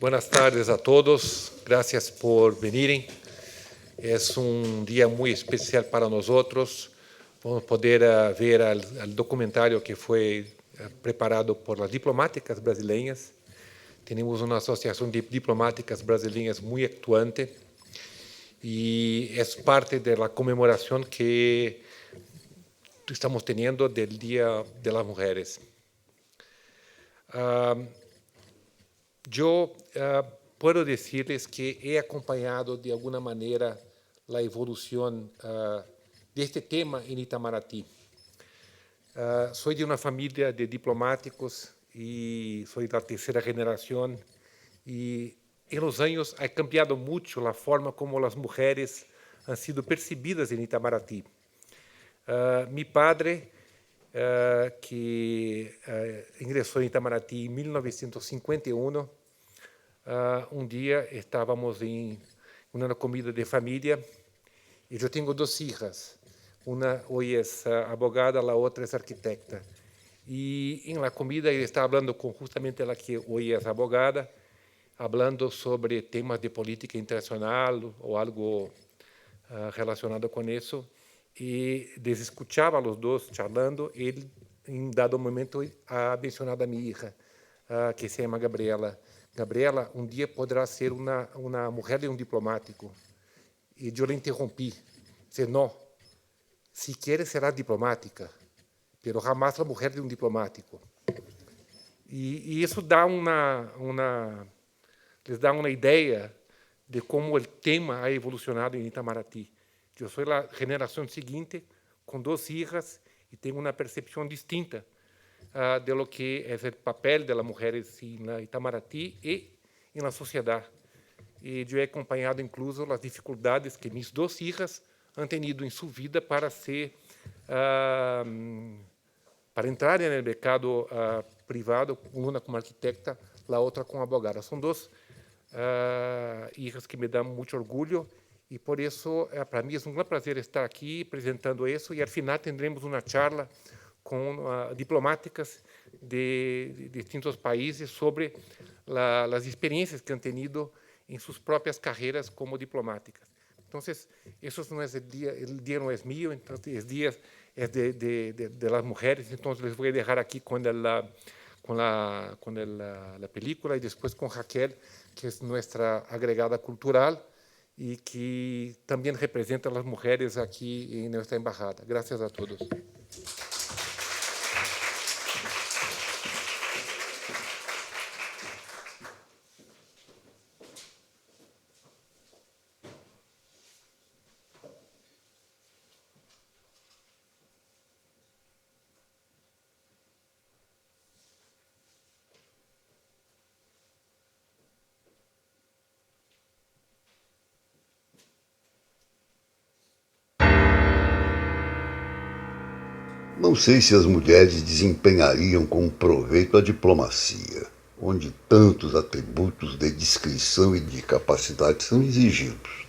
Buenas tardes a todos, gracias por venirem. Es un día muy especial para nosotros. Vamos poder ver el documentario que fue preparado por las diplomáticas brasileñas. Tenemos una asociación de diplomáticas brasileñas muy actuante y es parte de la conmemoración que estamos teniendo del Día de las Mujeres. Yo puedo decirles que he acompañado de alguna manera la evolución de este tema en Itamaraty. Soy de una familia de diplomáticos y soy de la tercera generación y en los años ha cambiado mucho la forma como las mujeres han sido percibidas en Itamaraty. Mi padre, que ingresó en Itamaraty en 1951, un día estábamos en una comida de familia y yo tengo dos hijas. Una hoy es abogada, la otra es arquitecta. Y en la comida él estaba hablando con justamente la que hoy es abogada, hablando sobre temas de política internacional o algo relacionado con eso. Y les escuchaba a los dos charlando. Él, en dado momento, ha mencionado a mi hija, que se llama Gabriela. Gabriela, un día podrá ser una mujer de un diplomático. Y yo le interrumpí. Dice, no, si quiere será diplomática, pero jamás la mujer de un diplomático. Y eso dá les da una idea de cómo el tema ha evolucionado en Itamaraty. Yo soy la generación siguiente con dos hijas y tengo una percepción distinta de lo que es el papel de las mujeres en la Itamaraty y en la sociedad. Y yo he acompañado incluso las dificultades que mis dos hijas han tenido en su vida para entrar en el mercado privado, una como arquitecta, la otra como abogada. Son dos hijas que me dan mucho orgullo y por eso para mí es un gran placer estar aquí presentando eso y al final tendremos una charla con diplomáticas de distintos países sobre las experiencias que han tenido en sus propias carreras como diplomáticas. Entonces, eso no es el día no es mío, entonces el día es de las mujeres, entonces les voy a dejar aquí con la película y después con Raquel, que es nuestra agregada cultural y que también representa a las mujeres aquí en nuestra embajada. Gracias a todos. Não sei se as mulheres desempenhariam com proveito a diplomacia, onde tantos atributos de discrição e de capacidade são exigidos.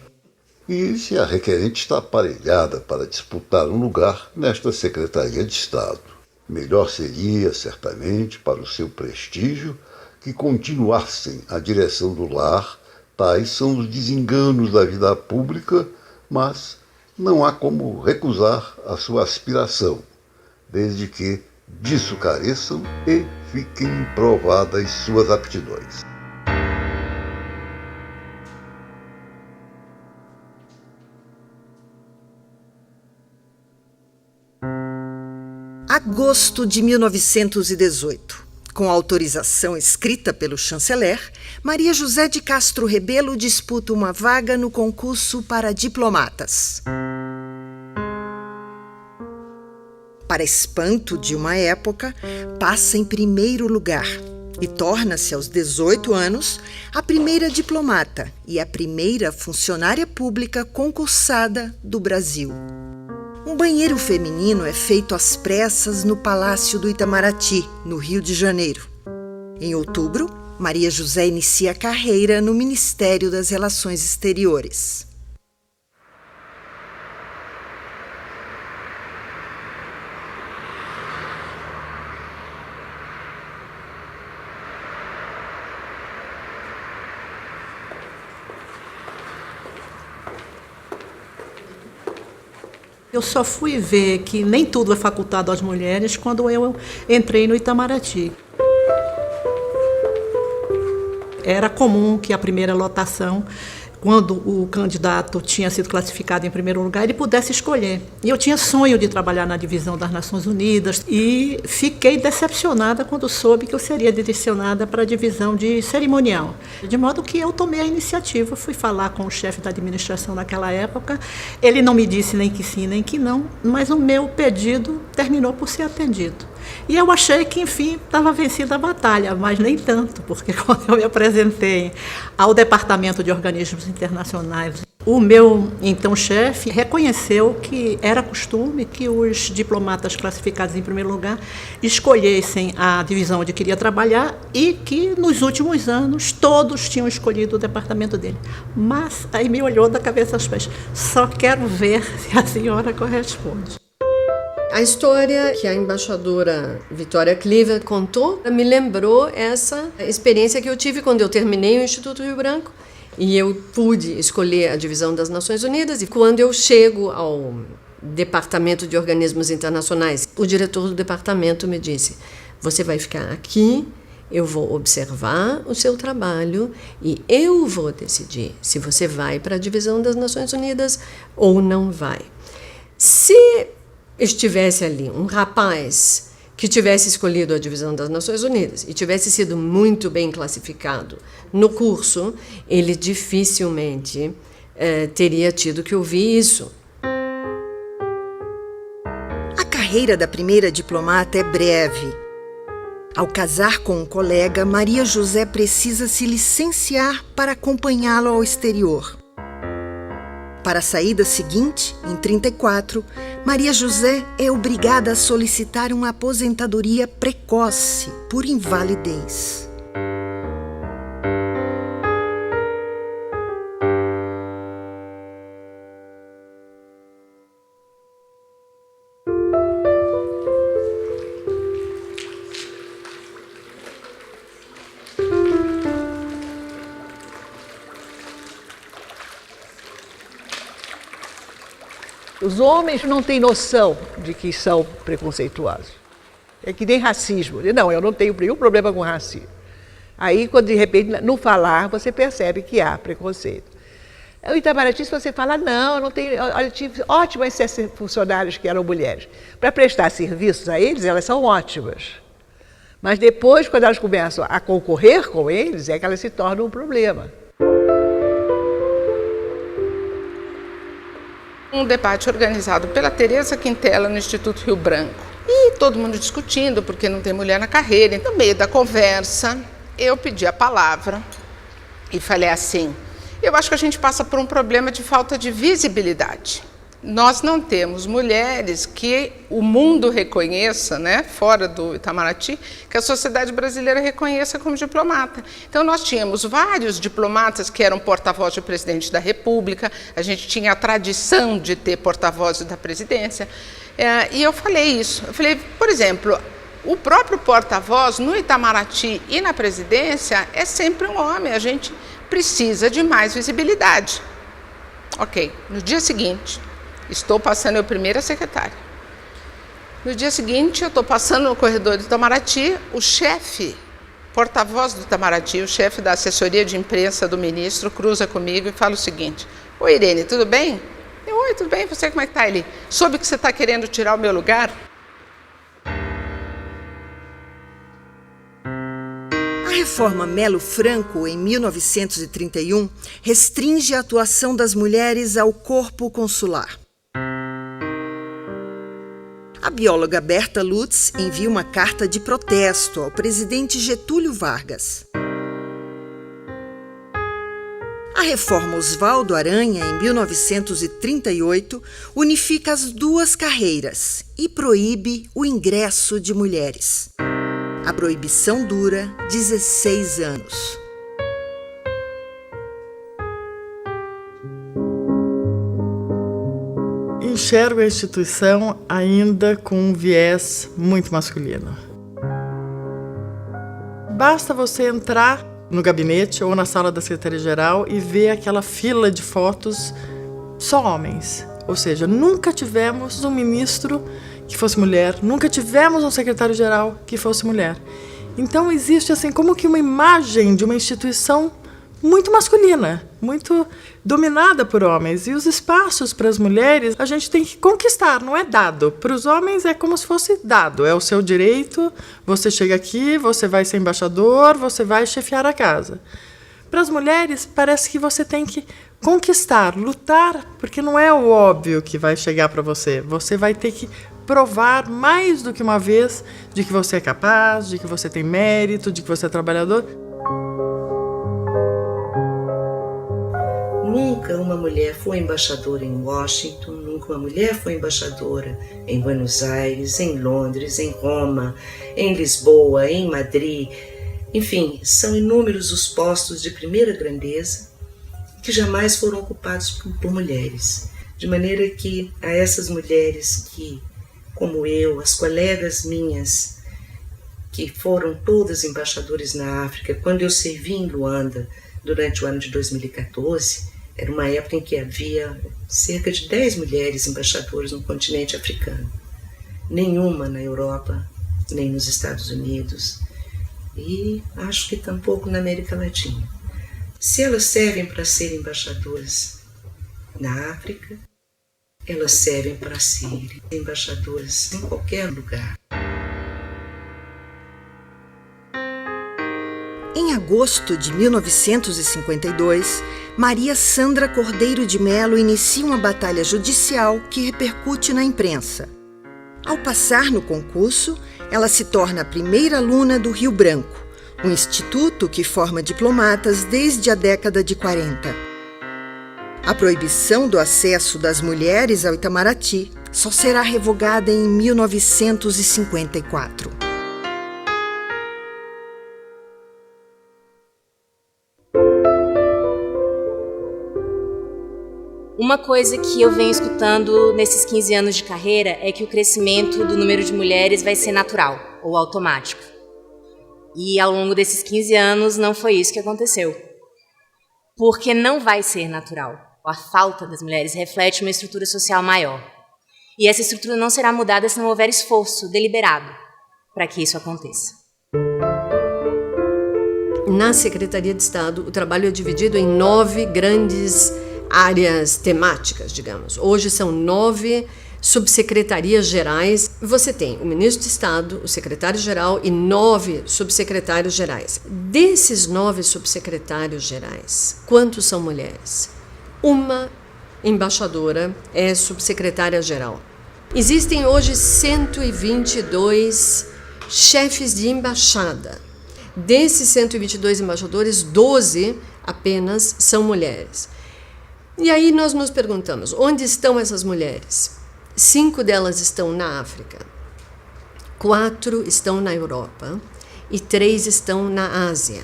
E se a requerente está aparelhada para disputar um lugar nesta Secretaria de Estado. Melhor seria, certamente, para o seu prestígio, que continuassem a direção do lar. Tais são os desenganos da vida pública, mas não há como recusar a sua aspiração, desde que disso careçam e fiquem provadas suas aptidões. Agosto de 1918. Com autorização escrita pelo chanceler, Maria José de Castro Rebelo disputa uma vaga no concurso para diplomatas. Para espanto de uma época, passa em primeiro lugar e torna-se aos 18 anos a primeira diplomata e a primeira funcionária pública concursada do Brasil. Um banheiro feminino é feito às pressas no Palácio do Itamaraty, no Rio de Janeiro. Em outubro, Maria José inicia a carreira no Ministério das Relações Exteriores. Eu só fui ver que nem tudo é facultado às mulheres quando eu entrei no Itamaraty. Era comum que a primeira lotação, quando o candidato tinha sido classificado em primeiro lugar, ele pudesse escolher. E eu tinha sonho de trabalhar na divisão das Nações Unidas e fiquei decepcionada quando soube que eu seria direcionada para a divisão de cerimonial. De modo que eu tomei a iniciativa, fui falar com o chefe da administração naquela época. Ele não me disse nem que sim, nem que não, mas o meu pedido terminou por ser atendido. E eu achei que, enfim, estava vencida a batalha, mas nem tanto, porque quando eu me apresentei ao Departamento de Organismos Internacionais, o meu, então, chefe reconheceu que era costume que os diplomatas classificados em primeiro lugar escolhessem a divisão onde queria trabalhar e que, nos últimos anos, todos tinham escolhido o departamento dele. Mas aí me olhou da cabeça aos pés. Só quero ver se a senhora corresponde. A história que a embaixadora Vitória Cliver contou me lembrou essa experiência que eu tive quando eu terminei o Instituto Rio Branco e eu pude escolher a divisão das Nações Unidas. E quando eu chego ao Departamento de Organismos Internacionais, o diretor do departamento me disse: você vai ficar aqui, eu vou observar o seu trabalho e eu vou decidir se você vai para a divisão das Nações Unidas ou não vai. Se estivesse ali um rapaz que tivesse escolhido a divisão das Nações Unidas e tivesse sido muito bem classificado no curso, ele dificilmente teria tido que ouvir isso. A carreira da primeira diplomata é breve. Ao casar com um colega, Maria José precisa se licenciar para acompanhá-lo ao exterior. Para a saída seguinte, em 1934, Maria José é obrigada a solicitar uma aposentadoria precoce por invalidez. Os homens não têm noção de que são preconceituosos. É que nem racismo. Não, eu não tenho nenhum problema com racismo. Aí, quando de repente, no falar, você percebe que há preconceito. O Itamaraty, se você fala, não, eu não tenho. Olha, eu tive ótimas funcionárias que eram mulheres. Para prestar serviços a eles, elas são ótimas. Mas depois, quando elas começam a concorrer com eles, é que elas se tornam um problema. Um debate organizado pela Tereza Quintela no Instituto Rio Branco. E todo mundo discutindo, porque não tem mulher na carreira. No meio da conversa, eu pedi a palavra e falei assim: eu acho que a gente passa por um problema de falta de visibilidade. Nós não temos mulheres que o mundo reconheça, né, fora do Itamaraty, que a sociedade brasileira reconheça como diplomata. Então, nós tínhamos vários diplomatas que eram porta-voz do presidente da República, a gente tinha a tradição de ter porta-vozes da presidência, e eu falei isso. Eu falei, por exemplo, o próprio porta-voz no Itamaraty e na presidência é sempre um homem, a gente precisa de mais visibilidade. Ok, no dia seguinte, estou passando eu primeira secretária. No dia seguinte, eu estou passando no corredor do Itamaraty, o chefe, porta-voz do Itamaraty, o chefe da assessoria de imprensa do ministro, cruza comigo e fala o seguinte: oi, Irene, tudo bem? Eu, oi, tudo bem? Você como é que está? Ele, soube que você está querendo tirar o meu lugar? A reforma Melo Franco, em 1931, restringe a atuação das mulheres ao corpo consular. A bióloga Berta Lutz envia uma carta de protesto ao presidente Getúlio Vargas. A reforma Oswaldo Aranha, em 1938, unifica as duas carreiras e proíbe o ingresso de mulheres. A proibição dura 16 anos. Enxergo a instituição ainda com um viés muito masculino. Basta você entrar no gabinete ou na sala da Secretaria-Geral e ver aquela fila de fotos, só homens. Ou seja, nunca tivemos um ministro que fosse mulher, nunca tivemos um secretário-geral que fosse mulher. Então existe assim como que uma imagem de uma instituição muito masculina, muito dominada por homens. E os espaços para as mulheres a gente tem que conquistar, não é dado. Para os homens é como se fosse dado, é o seu direito, você chega aqui, você vai ser embaixador, você vai chefiar a casa. Para as mulheres parece que você tem que conquistar, lutar, porque não é o óbvio que vai chegar para você. Você vai ter que provar mais do que uma vez de que você é capaz, de que você tem mérito, de que você é trabalhador. Nunca uma mulher foi embaixadora em Washington, nunca uma mulher foi embaixadora em Buenos Aires, em Londres, em Roma, em Lisboa, em Madrid. Enfim, são inúmeros os postos de primeira grandeza que jamais foram ocupados por mulheres. De maneira que a essas mulheres que, como eu, as colegas minhas, que foram todas embaixadores na África, quando eu servi em Luanda durante o ano de 2014, era uma época em que havia cerca de 10 mulheres embaixadoras no continente africano. Nenhuma na Europa, nem nos Estados Unidos, e acho que tampouco na América Latina. Se elas servem para ser embaixadoras na África, elas servem para ser embaixadoras em qualquer lugar. Em agosto de 1952, Maria Sandra Cordeiro de Mello inicia uma batalha judicial que repercute na imprensa. Ao passar no concurso, ela se torna a primeira aluna do Rio Branco, um instituto que forma diplomatas desde a década de 40. A proibição do acesso das mulheres ao Itamaraty só será revogada em 1954. Uma coisa que eu venho escutando nesses 15 anos de carreira é que o crescimento do número de mulheres vai ser natural ou automático. E ao longo desses 15 anos não foi isso que aconteceu. Porque não vai ser natural. A falta das mulheres reflete uma estrutura social maior. E essa estrutura não será mudada se não houver esforço deliberado para que isso aconteça. Na Secretaria de Estado, o trabalho é dividido em 9 grandes áreas temáticas, digamos. Hoje são 9 subsecretarias gerais. Você tem o ministro de Estado, o secretário-geral e 9 subsecretários gerais. Desses 9 subsecretários gerais, quantos são mulheres? Uma embaixadora é subsecretária-geral. Existem hoje 122 chefes de embaixada. Desses 122 embaixadores, 12 apenas são mulheres. E aí nós nos perguntamos, onde estão essas mulheres? 5 delas estão na África, 4 estão na Europa e 3 estão na Ásia.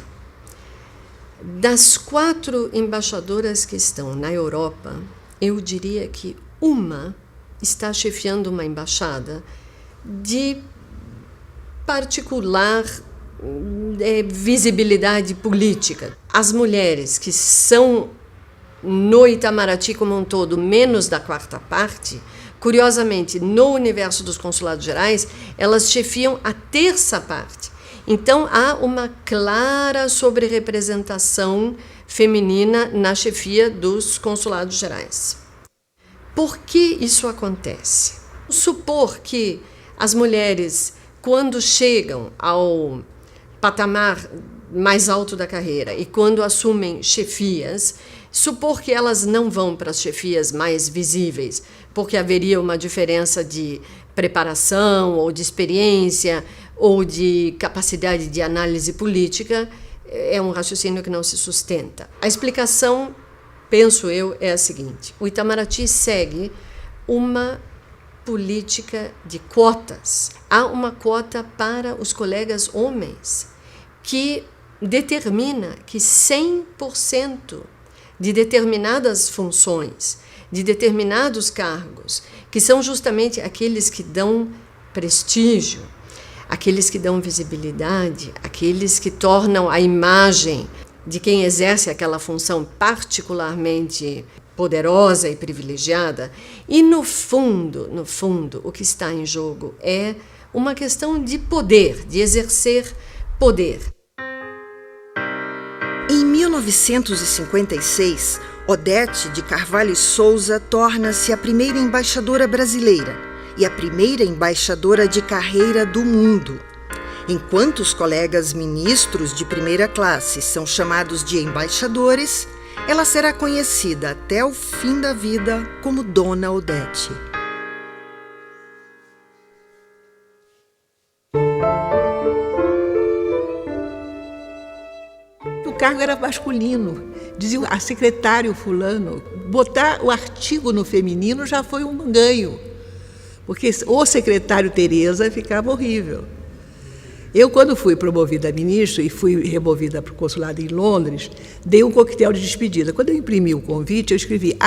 Das 4 embaixadoras que estão na Europa, eu diria que uma está chefiando uma embaixada de particular visibilidade política. As mulheres que são no Itamaraty como um todo, menos da 4ª parte, curiosamente, no universo dos consulados gerais, elas chefiam a 3ª parte. Então, há uma clara sobre-representação feminina na chefia dos consulados gerais. Por que isso acontece? Supor que as mulheres, quando chegam ao patamar mais alto da carreira e quando assumem chefias, supor que elas não vão para as chefias mais visíveis, porque haveria uma diferença de preparação ou de experiência ou de capacidade de análise política, é um raciocínio que não se sustenta. A explicação, penso eu, é a seguinte: o Itamaraty segue uma política de cotas. Há uma cota para os colegas homens que determina que 100% de determinadas funções, de determinados cargos, que são justamente aqueles que dão prestígio, aqueles que dão visibilidade, aqueles que tornam a imagem de quem exerce aquela função particularmente poderosa e privilegiada. E no fundo, o que está em jogo é uma questão de poder, de exercer poder. Em 1956, Odete de Carvalho e Souza torna-se a primeira embaixadora brasileira e a primeira embaixadora de carreira do mundo. Enquanto os colegas ministros de primeira classe são chamados de embaixadores, ela será conhecida até o fim da vida como Dona Odete. O cargo era masculino. Dizia a secretário fulano, botar o artigo no feminino já foi um ganho. Porque o secretário Tereza ficava horrível. Eu, quando fui promovida a ministro e fui removida para o consulado em Londres, dei um coquetel de despedida. Quando eu imprimi o convite, eu escrevi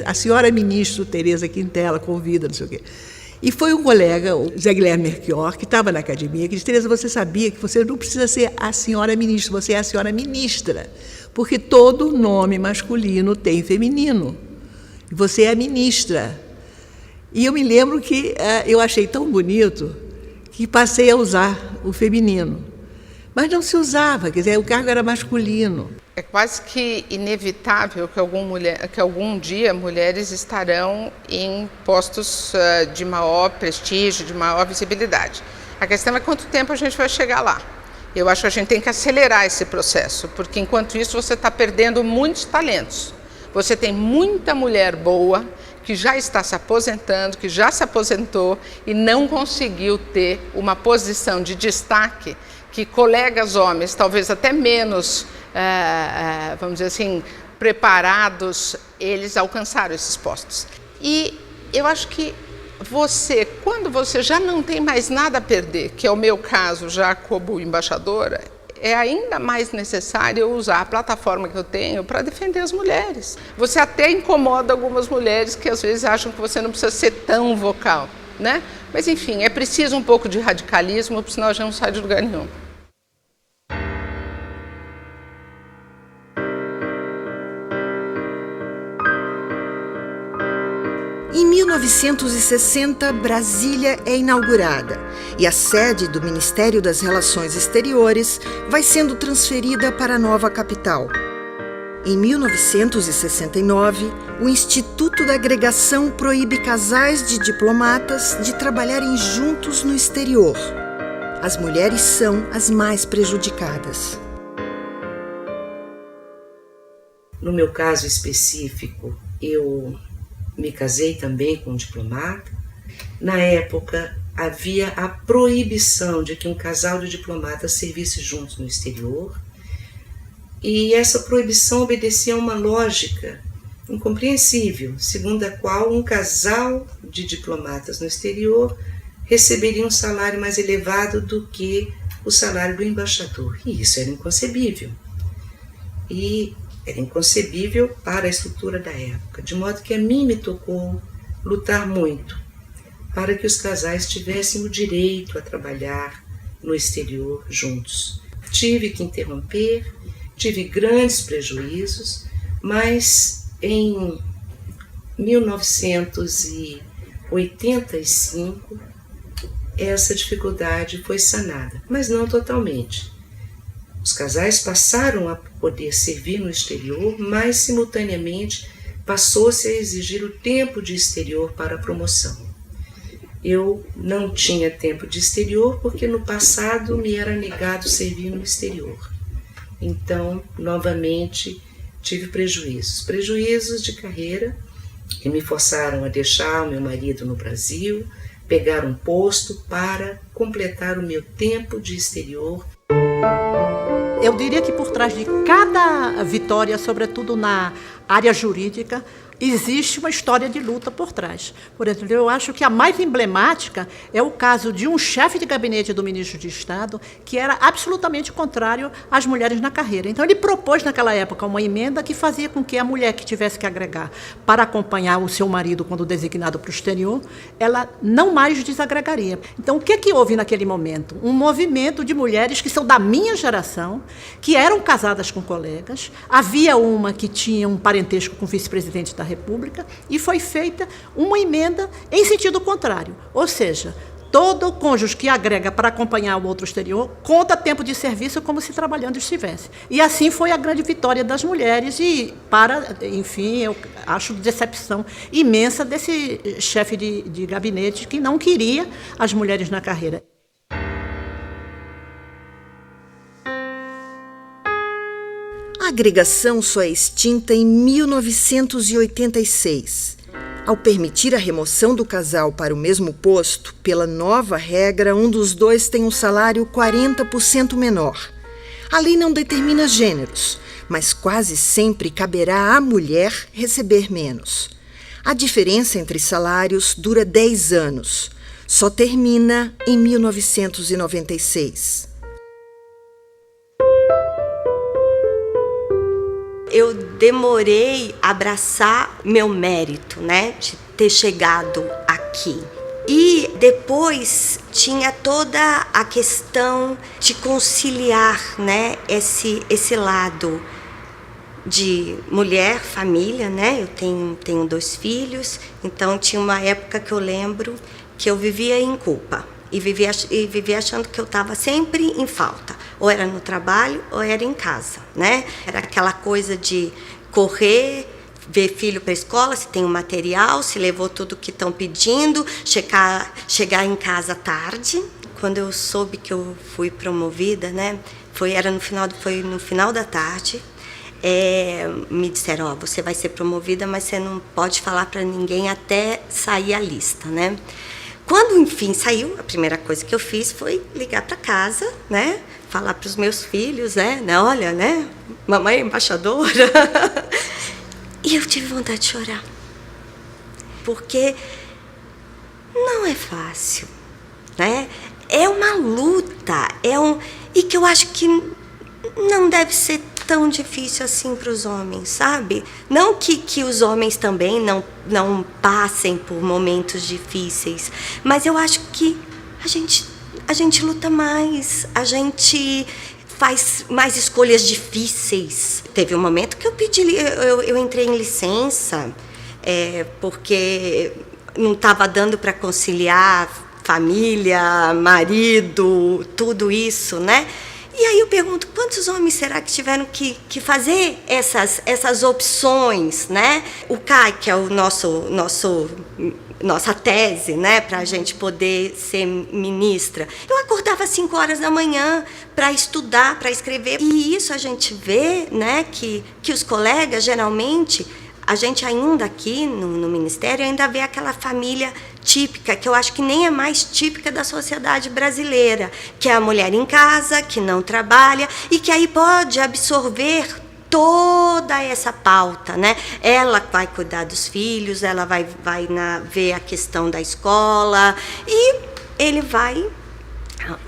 a senhora ministro Tereza Quintela convida, não sei o quê. E foi um colega, o Zé Guilherme Melchior, que estava na academia, que disse: Tereza, você sabia que você não precisa ser a senhora ministra, você é a senhora ministra, porque todo nome masculino tem feminino. E você é a ministra. E eu me lembro que eu achei tão bonito que passei a usar o feminino. Mas não se usava, quer dizer, o cargo era masculino. É quase que inevitável que algum dia mulheres estarão em postos de maior prestígio, de maior visibilidade. A questão é quanto tempo a gente vai chegar lá. Eu acho que a gente tem que acelerar esse processo, porque enquanto isso você está perdendo muitos talentos. Você tem muita mulher boa que já está se aposentando, que já se aposentou e não conseguiu ter uma posição de destaque que colegas homens, talvez até menos, vamos dizer assim, preparados, eles alcançaram esses postos. E eu acho que quando você já não tem mais nada a perder, que é o meu caso já como embaixadora, é ainda mais necessário eu usar a plataforma que eu tenho para defender as mulheres. Você até incomoda algumas mulheres que às vezes acham que você não precisa ser tão vocal, né? Mas enfim, é preciso um pouco de radicalismo, porque senão a gente não sai de lugar nenhum. Em 1960, Brasília é inaugurada e a sede do Ministério das Relações Exteriores vai sendo transferida para a nova capital. Em 1969, o Instituto da Agregação proíbe casais de diplomatas de trabalharem juntos no exterior. As mulheres são as mais prejudicadas. No meu caso específico, eu me casei também com um diplomata. Na época, havia a proibição de que um casal de diplomatas servisse juntos no exterior. E essa proibição obedecia a uma lógica incompreensível, segundo a qual um casal de diplomatas no exterior receberia um salário mais elevado do que o salário do embaixador. E isso era inconcebível. E era inconcebível para a estrutura da época, de modo que a mim me tocou lutar muito para que os casais tivessem o direito a trabalhar no exterior juntos. Tive que interromper, tive grandes prejuízos, mas em 1985 essa dificuldade foi sanada, mas não totalmente. Os casais passaram a poder servir no exterior, mas simultaneamente passou-se a exigir o tempo de exterior para a promoção. Eu não tinha tempo de exterior porque no passado me era negado servir no exterior. Então, novamente, tive prejuízos de carreira que me forçaram a deixar o meu marido no Brasil, pegar um posto para completar o meu tempo de exterior. Eu diria que por trás de cada vitória, sobretudo na área jurídica, existe uma história de luta por trás. Por exemplo, eu acho que a mais emblemática é o caso de um chefe de gabinete do ministro de Estado que era absolutamente contrário às mulheres na carreira. Então, ele propôs, naquela época, uma emenda que fazia com que a mulher que tivesse que agregar para acompanhar o seu marido quando designado para o exterior, ela não mais desagregaria. Então, o que houve naquele momento? Um movimento de mulheres que são da minha geração, que eram casadas com colegas, havia uma que tinha um parentesco com o vice-presidente da República, e foi feita uma emenda em sentido contrário. Ou seja, todo cônjuge que agrega para acompanhar o outro exterior conta tempo de serviço como se trabalhando estivesse. E assim foi a grande vitória das mulheres e, enfim, eu acho decepção imensa desse chefe de gabinete que não queria as mulheres na carreira. A agregação só é extinta em 1986. Ao permitir a remoção do casal para o mesmo posto, pela nova regra, um dos dois tem um salário 40% menor. A lei não determina gêneros, mas quase sempre caberá à mulher receber menos. A diferença entre salários dura 10 anos. Só termina em 1996. Eu demorei a abraçar meu mérito, né, de ter chegado aqui. E depois tinha toda a questão de conciliar, né, esse lado de mulher, família, né? Eu tenho 2 filhos, então tinha uma época que eu lembro que eu vivia em culpa e vivia achando que eu estava sempre em falta. Ou era no trabalho, ou era em casa, né? Era aquela coisa de correr, ver filho para a escola, se tem o material, se levou tudo que estão pedindo, chegar em casa tarde. Quando eu soube que eu fui promovida, né? Foi no final da tarde. Me disseram, você vai ser promovida, mas você não pode falar para ninguém até sair a lista, né? Quando, enfim, saiu, a primeira coisa que eu fiz foi ligar para casa, né? Falar para os meus filhos, né? Olha, né? Mamãe é embaixadora. E eu tive vontade de chorar. Porque não é fácil, né? É uma luta, e que eu acho que não deve ser tão difícil assim para os homens, sabe? Não que os homens também não passem por momentos difíceis, mas eu acho que a gente luta mais, a gente faz mais escolhas difíceis. Teve um momento que eu entrei em licença, porque não estava dando para conciliar família, marido, tudo isso, né? E aí eu pergunto, quantos homens será que tiveram que fazer essas opções, né? O CAI, que é o nossa tese, né, para a gente poder ser ministra. Eu acordava às 5 horas da manhã para estudar, para escrever. E isso a gente vê, né, que os colegas, geralmente, a gente ainda aqui no Ministério, ainda vê aquela família típica, que eu acho que nem é mais típica da sociedade brasileira, que é a mulher em casa, que não trabalha e que aí pode absorver toda essa pauta, né? Ela vai cuidar dos filhos, ela vai ver a questão da escola e ele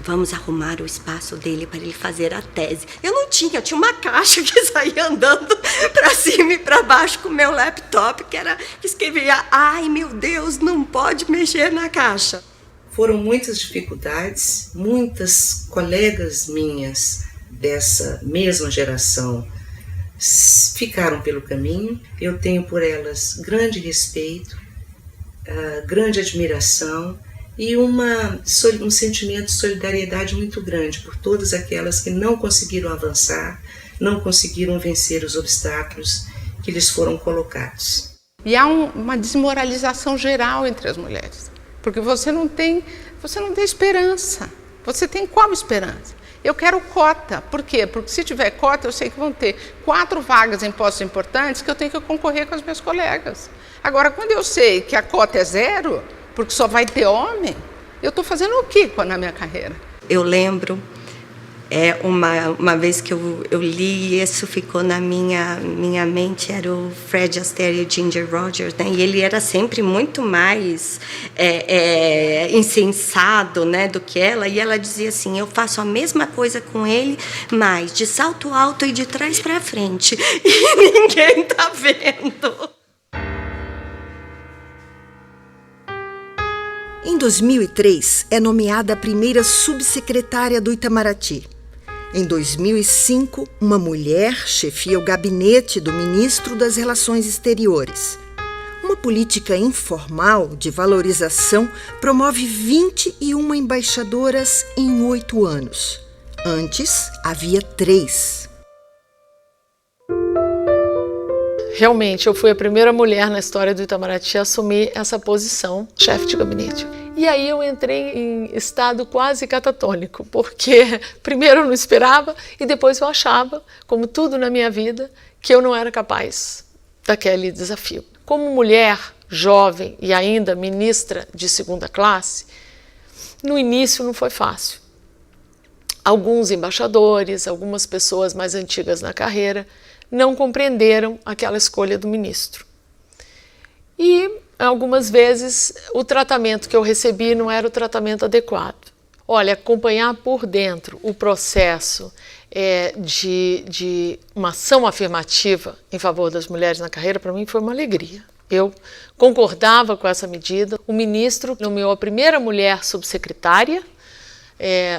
vamos arrumar o espaço dele para ele fazer a tese. Eu tinha uma caixa que saía andando para cima e para baixo com o meu laptop, que escrevia, ai meu Deus, não pode mexer na caixa. Foram muitas dificuldades, muitas colegas minhas dessa mesma geração ficaram pelo caminho. Eu tenho por elas grande respeito, grande admiração e um sentimento de solidariedade muito grande por todas aquelas que não conseguiram avançar, não conseguiram vencer os obstáculos que lhes foram colocados. E há uma desmoralização geral entre as mulheres, porque você não tem esperança. Você tem qual esperança? Eu quero cota. Por quê? Porque se tiver cota, eu sei que vão ter 4 vagas em postos importantes que eu tenho que concorrer com as minhas colegas. Agora, quando eu sei que a cota é 0, porque só vai ter homem, eu estou fazendo o quê na minha carreira? Eu lembro Uma vez que eu li, isso ficou na minha mente, era o Fred Astaire e Ginger Rogers, né? E ele era sempre muito mais insensado, né, do que ela, e ela dizia assim: eu faço a mesma coisa com ele, mas de salto alto e de trás para frente, e ninguém tá vendo. Em 2003, é nomeada a primeira subsecretária do Itamaraty. Em 2005, uma mulher chefia o gabinete do ministro das Relações Exteriores. Uma política informal de valorização promove 21 embaixadoras em 8 anos. Antes, havia 3. Realmente, eu fui a primeira mulher na história do Itamaraty a assumir essa posição, chefe de gabinete. E aí eu entrei em estado quase catatônico, porque primeiro eu não esperava e depois eu achava, como tudo na minha vida, que eu não era capaz daquele desafio. Como mulher jovem e ainda ministra de segunda classe, no início não foi fácil. Alguns embaixadores, algumas pessoas mais antigas na carreira, não compreenderam aquela escolha do ministro. E algumas vezes o tratamento que eu recebi não era o tratamento adequado. Olha, acompanhar por dentro o processo de uma ação afirmativa em favor das mulheres na carreira, para mim foi uma alegria. Eu concordava com essa medida. O ministro nomeou a primeira mulher subsecretária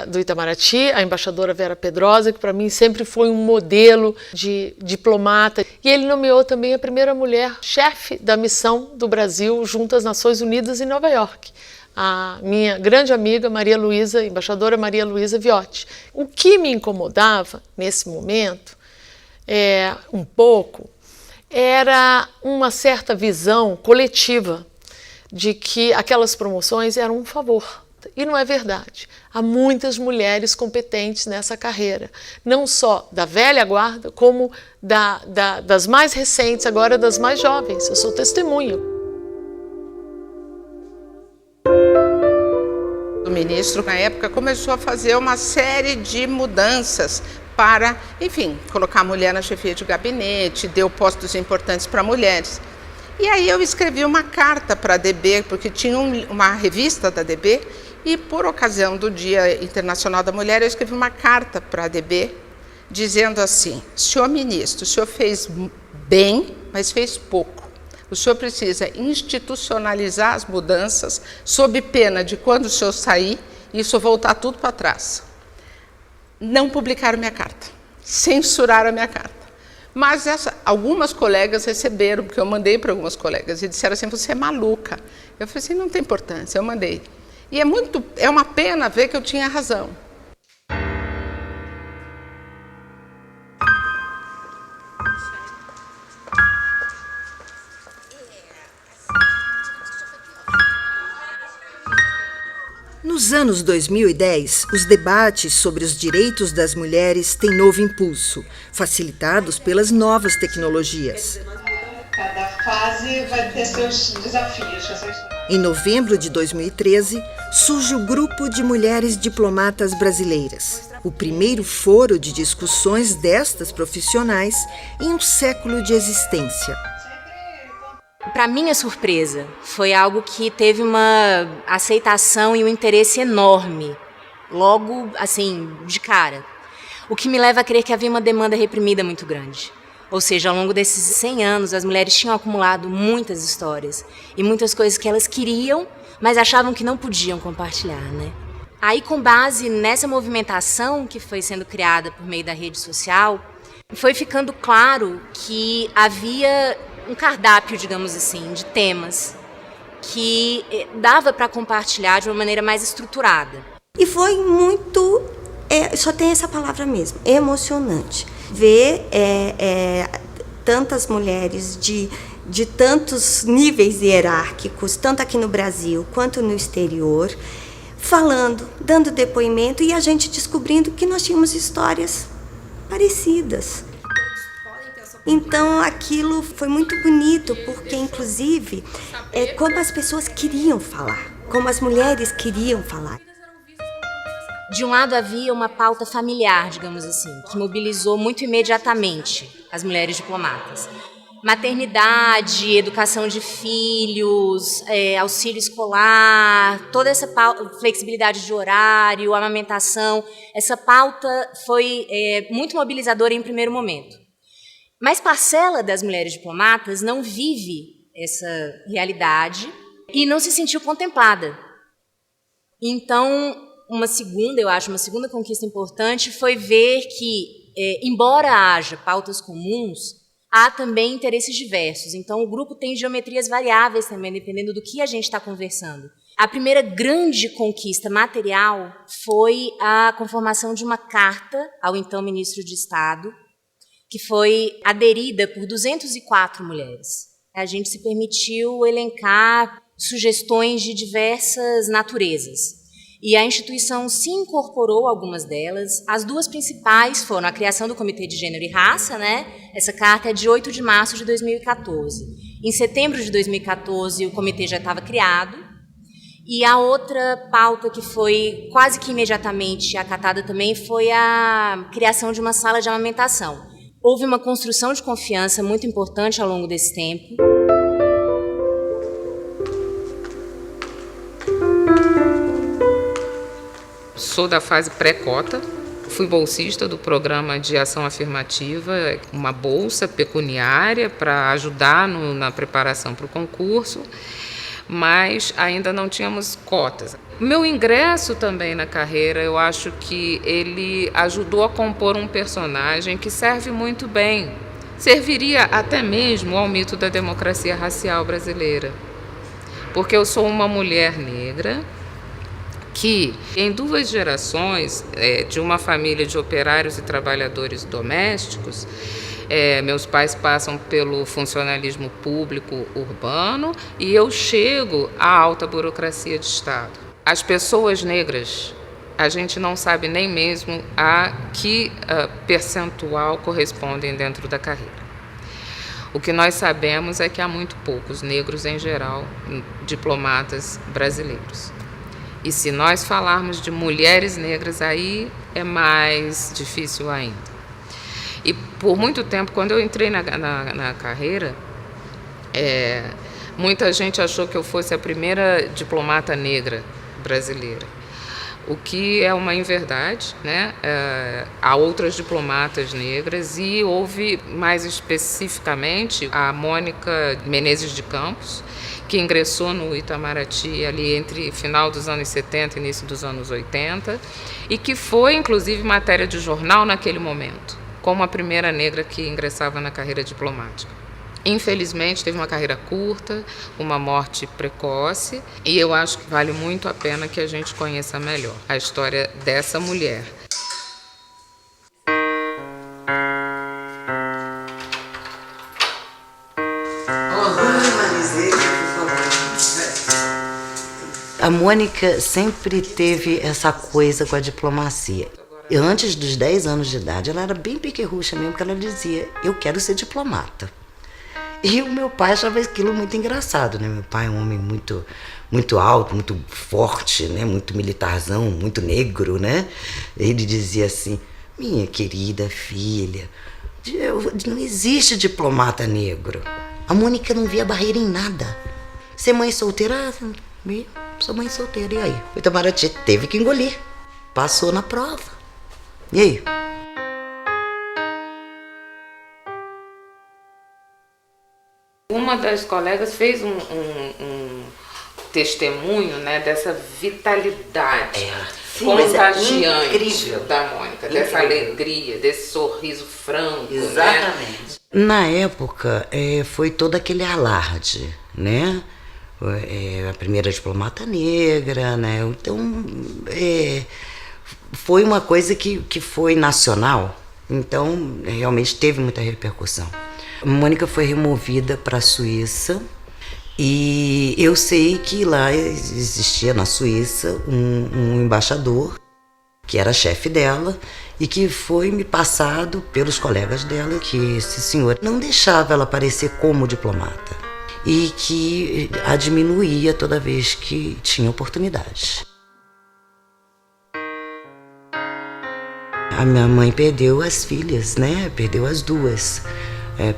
do Itamaraty, a embaixadora Vera Pedrosa, que para mim sempre foi um modelo de diplomata. E ele nomeou também a primeira mulher chefe da missão do Brasil junto às Nações Unidas em Nova York, a minha grande amiga Maria Luísa, embaixadora Maria Luísa Viotti. O que me incomodava nesse momento, um pouco, era uma certa visão coletiva de que aquelas promoções eram um favor. E não é verdade. Há muitas mulheres competentes nessa carreira, não só da velha guarda, como das mais recentes, agora das mais jovens. Eu sou testemunha. O ministro, na época, começou a fazer uma série de mudanças para, enfim, colocar a mulher na chefia de gabinete, deu postos importantes para mulheres. E aí eu escrevi uma carta para a DB, porque tinha uma revista da DB, e por ocasião do Dia Internacional da Mulher, eu escrevi uma carta para a DB, dizendo assim: senhor ministro, o senhor fez bem, mas fez pouco. O senhor precisa institucionalizar as mudanças, sob pena de quando o senhor sair, isso voltar tudo para trás. Não publicaram minha carta, censuraram a minha carta. Mas algumas colegas receberam, porque eu mandei para algumas colegas, e disseram assim: você é maluca. Eu falei assim: não tem importância, eu mandei. E é uma pena ver que eu tinha razão. Nos anos 2010, os debates sobre os direitos das mulheres têm novo impulso, facilitados pelas novas tecnologias. Cada fase vai ter seus desafios. Em novembro de 2013, surge o Grupo de Mulheres Diplomatas Brasileiras, o primeiro foro de discussões destas profissionais em um século de existência. Para minha surpresa, foi algo que teve uma aceitação e um interesse enorme, logo, assim, de cara. O que me leva a crer que havia uma demanda reprimida muito grande. Ou seja, ao longo desses 100 anos, as mulheres tinham acumulado muitas histórias e muitas coisas que elas queriam, mas achavam que não podiam compartilhar, né? Aí, com base nessa movimentação que foi sendo criada por meio da rede social, foi ficando claro que havia um cardápio, digamos assim, de temas que dava para compartilhar de uma maneira mais estruturada. E foi muito, só tem essa palavra mesmo, emocionante. Ver tantas mulheres de tantos níveis hierárquicos, tanto aqui no Brasil quanto no exterior, falando, dando depoimento e a gente descobrindo que nós tínhamos histórias parecidas. Então aquilo foi muito bonito, porque inclusive como as pessoas queriam falar, como as mulheres queriam falar. De um lado havia uma pauta familiar, digamos assim, que mobilizou muito imediatamente as mulheres diplomatas. Maternidade, educação de filhos, auxílio escolar, toda essa flexibilidade de horário, amamentação, essa pauta foi muito mobilizadora em primeiro momento. Mas parcela das mulheres diplomatas não vive essa realidade e não se sentiu contemplada. Então, uma segunda conquista importante foi ver que, embora haja pautas comuns, há também interesses diversos. Então, o grupo tem geometrias variáveis também, dependendo do que a gente está conversando. A primeira grande conquista material foi a conformação de uma carta ao então ministro de Estado, que foi aderida por 204 mulheres. A gente se permitiu elencar sugestões de diversas naturezas. E a instituição se incorporou a algumas delas. As duas principais foram a criação do Comitê de Gênero e Raça, né? Essa carta é de 8 de março de 2014. Em setembro de 2014, o comitê já estava criado. E a outra pauta que foi quase que imediatamente acatada também foi a criação de uma sala de amamentação. Houve uma construção de confiança muito importante ao longo desse tempo. Sou da fase pré-cota, fui bolsista do programa de ação afirmativa, uma bolsa pecuniária para ajudar na preparação para o concurso, mas ainda não tínhamos cotas. Meu ingresso também na carreira, eu acho que ele ajudou a compor um personagem que serve muito bem, serviria até mesmo ao mito da democracia racial brasileira, porque eu sou uma mulher negra, que em 2 gerações de uma família de operários e trabalhadores domésticos, meus pais passam pelo funcionalismo público urbano e eu chego à alta burocracia de Estado. As pessoas negras, a gente não sabe nem mesmo a que percentual correspondem dentro da carreira. O que nós sabemos é que há muito poucos negros em geral, diplomatas brasileiros. E se nós falarmos de mulheres negras, aí é mais difícil ainda. E por muito tempo, quando eu entrei na carreira, muita gente achou que eu fosse a primeira diplomata negra brasileira, o que é uma inverdade, né? Há outras diplomatas negras e houve, mais especificamente, a Mônica Menezes de Campos, que ingressou no Itamaraty ali entre final dos anos 70 e início dos anos 80, e que foi, inclusive, matéria de jornal naquele momento, como a primeira negra que ingressava na carreira diplomática. Infelizmente, teve uma carreira curta, uma morte precoce, e eu acho que vale muito a pena que a gente conheça melhor a história dessa mulher. A Mônica sempre teve essa coisa com a diplomacia. E antes dos 10 anos de idade, ela era bem pequerrucha mesmo, porque ela dizia, eu quero ser diplomata. E o meu pai achava aquilo muito engraçado, né? Meu pai é um homem muito alto, muito forte, né? Muito militarzão, muito negro, né? Ele dizia assim, minha querida filha, não existe diplomata negro. A Mônica não via barreira em nada. Ser mãe solteira, sou mãe solteira, e aí? O Itamaraty teve que engolir, passou na prova. E aí? Uma das colegas fez um testemunho, né, dessa vitalidade contagiante da Mônica, dessa alegria, desse sorriso franco. Exatamente. Né? Na época, foi todo aquele alarde, né? A primeira diplomata negra, né? Então, foi uma coisa que foi nacional, então realmente teve muita repercussão. Mônica foi removida para a Suíça e eu sei que lá existia na Suíça um embaixador que era chefe dela e que foi me passado pelos colegas dela que esse senhor não deixava ela aparecer como diplomata e que a diminuía toda vez que tinha oportunidade. A minha mãe perdeu as filhas, né? Perdeu as duas.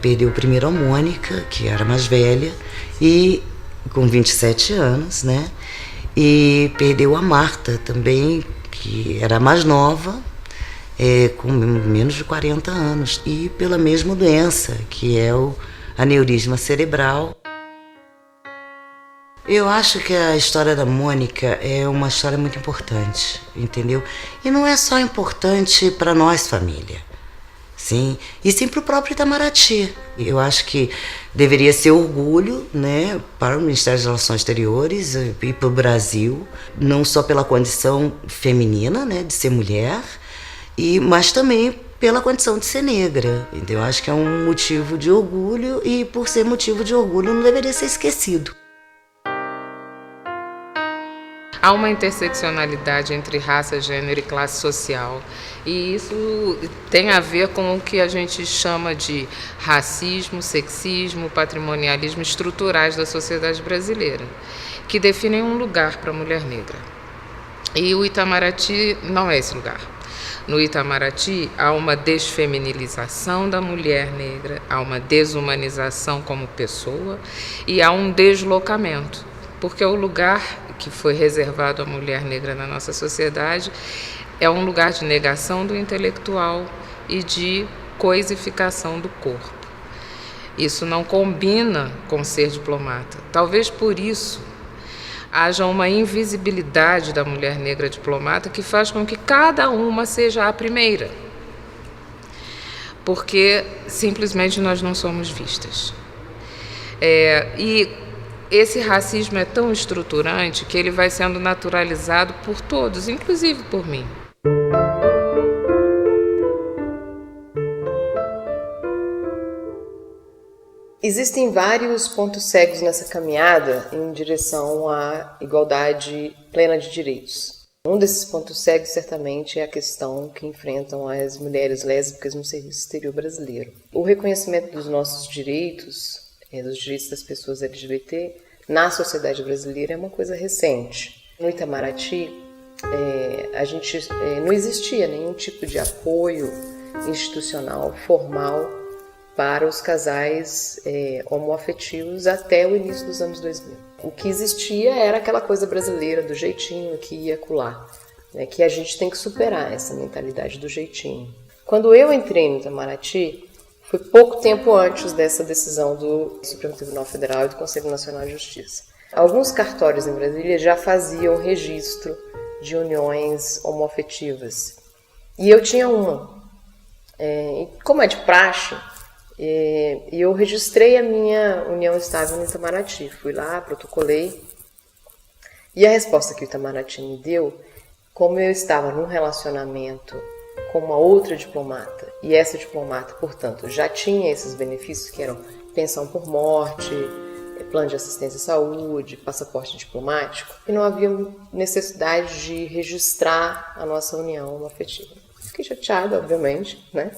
Perdeu primeiro a Mônica, que era mais velha, e com 27 anos, né? E perdeu a Marta também, que era mais nova, com menos de 40 anos, e pela mesma doença, que é o aneurisma cerebral. Eu acho que a história da Mônica é uma história muito importante, entendeu? E não é só importante para nós, família, sim, e sim para o próprio Itamaraty. Eu acho que deveria ser orgulho, né, para o Ministério das Relações Exteriores e para o Brasil, não só pela condição feminina, né, de ser mulher, mas também pela condição de ser negra. Então, eu acho que é um motivo de orgulho e, por ser motivo de orgulho, não deveria ser esquecido. Há uma interseccionalidade entre raça, gênero e classe social, e isso tem a ver com o que a gente chama de racismo, sexismo, patrimonialismo estruturais da sociedade brasileira, que definem um lugar para a mulher negra. E o Itamaraty não é esse lugar. No Itamaraty há uma desfeminilização da mulher negra, há uma desumanização como pessoa e há um deslocamento, porque o lugar que foi reservado à mulher negra na nossa sociedade é um lugar de negação do intelectual e de coisificação do corpo. Isso não combina com ser diplomata. Talvez por isso haja uma invisibilidade da mulher negra diplomata que faz com que cada uma seja a primeira, porque simplesmente nós não somos vistas. E esse racismo é tão estruturante que ele vai sendo naturalizado por todos, inclusive por mim. Existem vários pontos cegos nessa caminhada em direção à igualdade plena de direitos. Um desses pontos cegos, certamente, é a questão que enfrentam as mulheres lésbicas no serviço exterior brasileiro. O reconhecimento dos nossos direitos, dos direitos das pessoas LGBT, na sociedade brasileira é uma coisa recente. No Itamaraty, não existia nenhum tipo de apoio institucional, formal, para os casais homoafetivos até o início dos anos 2000. O que existia era aquela coisa brasileira do jeitinho que ia colar, né, que a gente tem que superar essa mentalidade do jeitinho. Quando eu entrei no Itamaraty, foi pouco tempo antes dessa decisão do Supremo Tribunal Federal e do Conselho Nacional de Justiça. Alguns cartórios em Brasília já faziam registro de uniões homoafetivas. E eu tinha uma. Como é de praxe, eu registrei a minha união estável no Itamaraty. Fui lá, protocolei. E a resposta que o Itamaraty me deu, como eu estava num relacionamento com uma outra diplomata, e essa diplomata, portanto, já tinha esses benefícios que eram pensão por morte, plano de assistência à saúde, passaporte diplomático, e não havia necessidade de registrar a nossa união afetiva. Fiquei chateada, obviamente, né?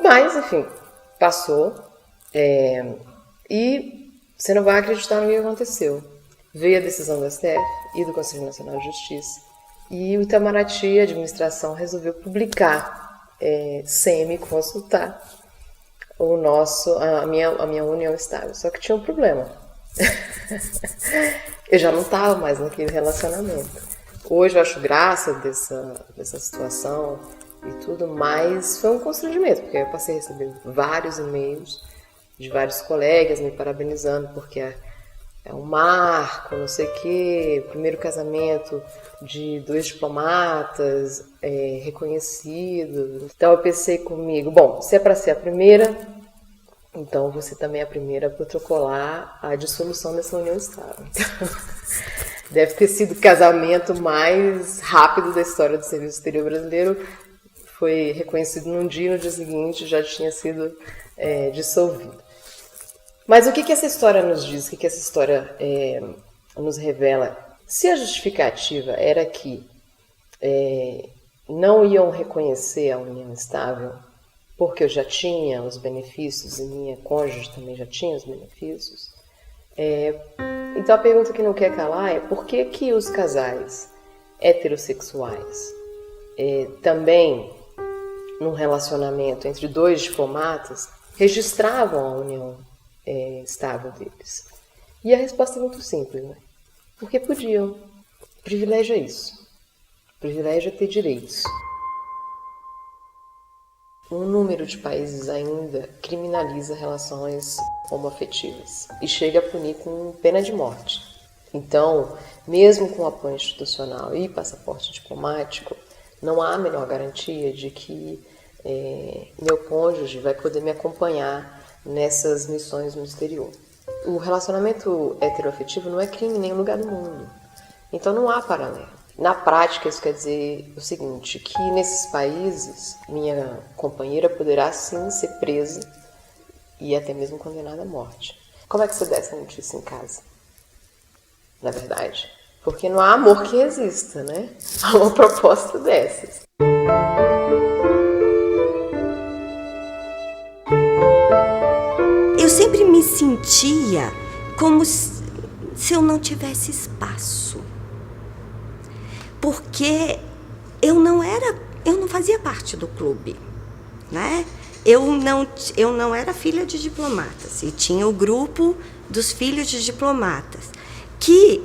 Mas, enfim, passou, e você não vai acreditar no que aconteceu. Veio a decisão do STF e do Conselho Nacional de Justiça, e o Itamaraty, a administração, resolveu publicar, semi-consultar, a minha união estável. Só que tinha um problema. Eu já não estava mais naquele relacionamento. Hoje eu acho graça dessa situação e tudo, mas foi um constrangimento, porque eu passei a receber vários e-mails de vários colegas me parabenizando, porque é um marco, não sei o quê, primeiro casamento de 2 diplomatas reconhecidos. Então eu pensei comigo, bom, se é para ser a primeira, então você também é a primeira a protocolar a dissolução dessa união estável. Deve ter sido o casamento mais rápido da história do Serviço Exterior Brasileiro. Foi reconhecido num dia, no dia seguinte já tinha sido dissolvido. Mas o que essa história nos diz? O que essa história nos revela? Se a justificativa era que não iam reconhecer a união estável, porque eu já tinha os benefícios e minha cônjuge também já tinha os benefícios, então a pergunta que não quer calar é por que os casais heterossexuais também, num relacionamento entre dois diplomatas, registravam a união estável deles? E a resposta é muito simples, né? Porque podiam. O privilégio é isso. O privilégio é ter direitos. Um número de países ainda criminaliza relações homoafetivas e chega a punir com pena de morte. Então, mesmo com apoio institucional e passaporte diplomático, não há a menor garantia de que meu cônjuge vai poder me acompanhar nessas missões no exterior. O relacionamento heteroafetivo não é crime em nenhum lugar do mundo. Então não há paralelo. Na prática, isso quer dizer o seguinte, que nesses países, minha companheira poderá sim ser presa e até mesmo condenada à morte. Como é que você dá essa notícia em casa? Na verdade, porque não há amor que resista, né? A uma proposta dessas. Eu sempre me sentia como se eu não tivesse espaço. Porque eu não fazia parte do clube, né? Eu não era filha de diplomatas e tinha o grupo dos filhos de diplomatas, que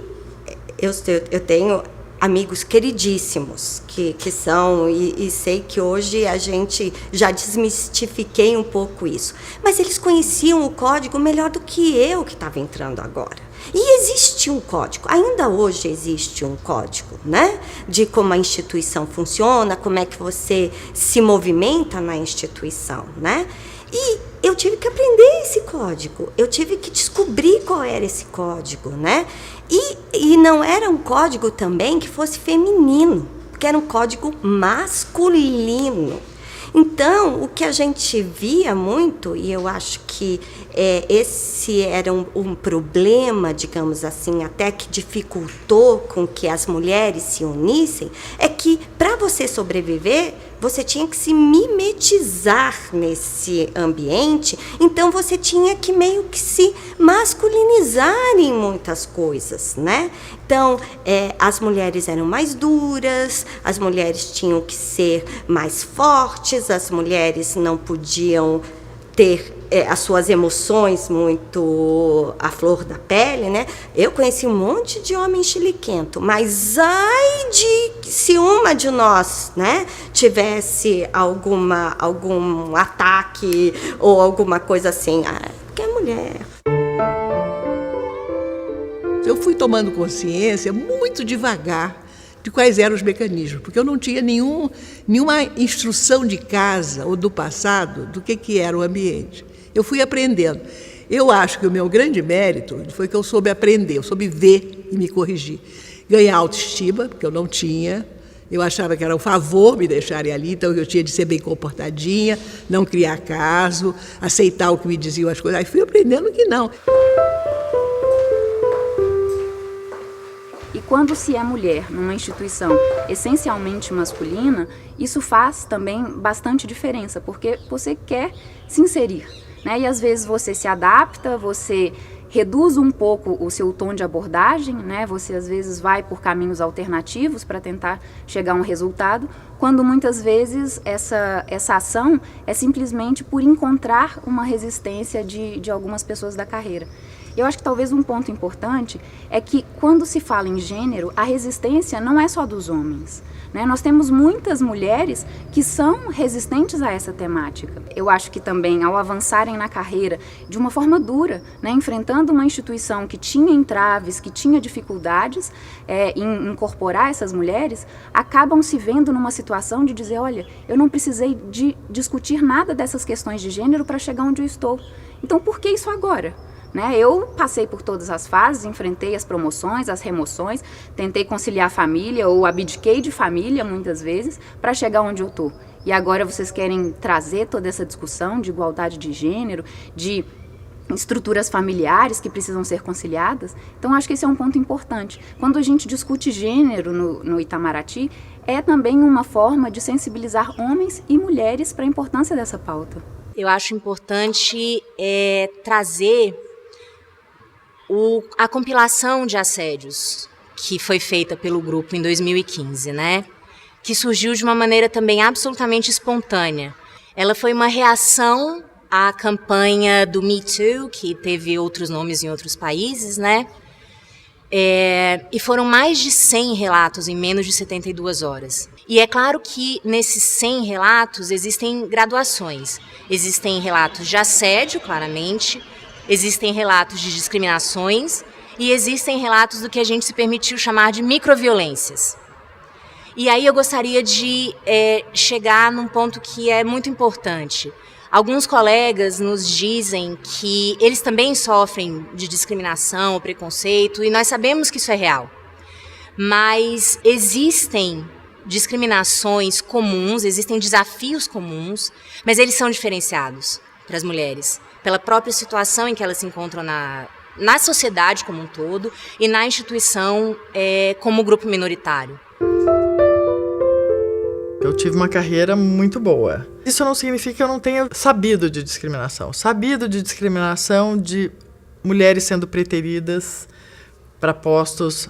eu tenho amigos queridíssimos que são, e sei que hoje a gente já desmistifiquei um pouco isso, mas eles conheciam o código melhor do que eu que estava entrando agora. E existe um código, ainda hoje existe um código, né? De como a instituição funciona, como é que você se movimenta na instituição, né? E eu tive que aprender esse código, eu tive que descobrir qual era esse código, né? E não era um código também que fosse feminino, que era um código masculino. Então, o que a gente via muito, e eu acho que esse era um problema, digamos assim, até que dificultou com que as mulheres se unissem, é que para você sobreviver, você tinha que se mimetizar nesse ambiente, então você tinha que meio que se masculinizar em muitas coisas, né? Então, as mulheres eram mais duras, as mulheres tinham que ser mais fortes, as mulheres não podiam ter as suas emoções muito à flor da pele, né? Eu conheci um monte de homem chiliquento, mas ai de se uma de nós, né, tivesse algum ataque ou alguma coisa assim, porque é mulher. Eu fui tomando consciência muito devagar de quais eram os mecanismos, porque eu não tinha nenhuma instrução de casa ou do passado do que era o ambiente. Eu fui aprendendo. Eu acho que o meu grande mérito foi que eu soube aprender, eu soube ver e me corrigir. Ganhar autoestima, porque eu não tinha. Eu achava que era um favor me deixarem ali, então eu tinha de ser bem comportadinha, não criar caso, aceitar o que me diziam as coisas. Aí fui aprendendo que não. E quando se é mulher numa instituição essencialmente masculina, isso faz também bastante diferença, porque você quer se inserir, né? E às vezes você se adapta, você reduz um pouco o seu tom de abordagem, né? Você às vezes vai por caminhos alternativos para tentar chegar a um resultado, quando muitas vezes essa ação é simplesmente por encontrar uma resistência de algumas pessoas da carreira. Eu acho que talvez um ponto importante é que quando se fala em gênero, a resistência não é só dos homens, né? Nós temos muitas mulheres que são resistentes a essa temática. Eu acho que também, ao avançarem na carreira de uma forma dura, né, enfrentando uma instituição que tinha entraves, que tinha dificuldades em incorporar essas mulheres, acabam se vendo numa situação de dizer, olha, eu não precisei de discutir nada dessas questões de gênero para chegar onde eu estou. Então, por que isso agora? Né? Eu passei por todas as fases, enfrentei as promoções, as remoções, tentei conciliar a família ou abdiquei de família muitas vezes para chegar onde eu estou. E agora vocês querem trazer toda essa discussão de igualdade de gênero, de estruturas familiares que precisam ser conciliadas? Então acho que esse é um ponto importante. Quando a gente discute gênero no Itamaraty, é também uma forma de sensibilizar homens e mulheres para a importância dessa pauta. Eu acho importante trazer a compilação de assédios que foi feita pelo grupo em 2015, né? que surgiu de uma maneira também absolutamente espontânea. Ela foi uma reação à campanha do Me Too, que teve outros nomes em outros países, né? E foram mais de 100 relatos em menos de 72 horas. E é claro que nesses 100 relatos existem graduações. Existem relatos de assédio, claramente, existem relatos de discriminações e existem relatos do que a gente se permitiu chamar de microviolências. E aí eu gostaria de chegar num ponto que é muito importante. Alguns colegas nos dizem que eles também sofrem de discriminação ou preconceito, e nós sabemos que isso é real. Mas existem discriminações comuns, existem desafios comuns, mas eles são diferenciados para as mulheres, pela própria situação em que elas se encontram na sociedade como um todo e na instituição como grupo minoritário. Eu tive uma carreira muito boa. Isso não significa que eu não tenha sabido de discriminação. Sabido de discriminação de mulheres sendo preteridas para postos,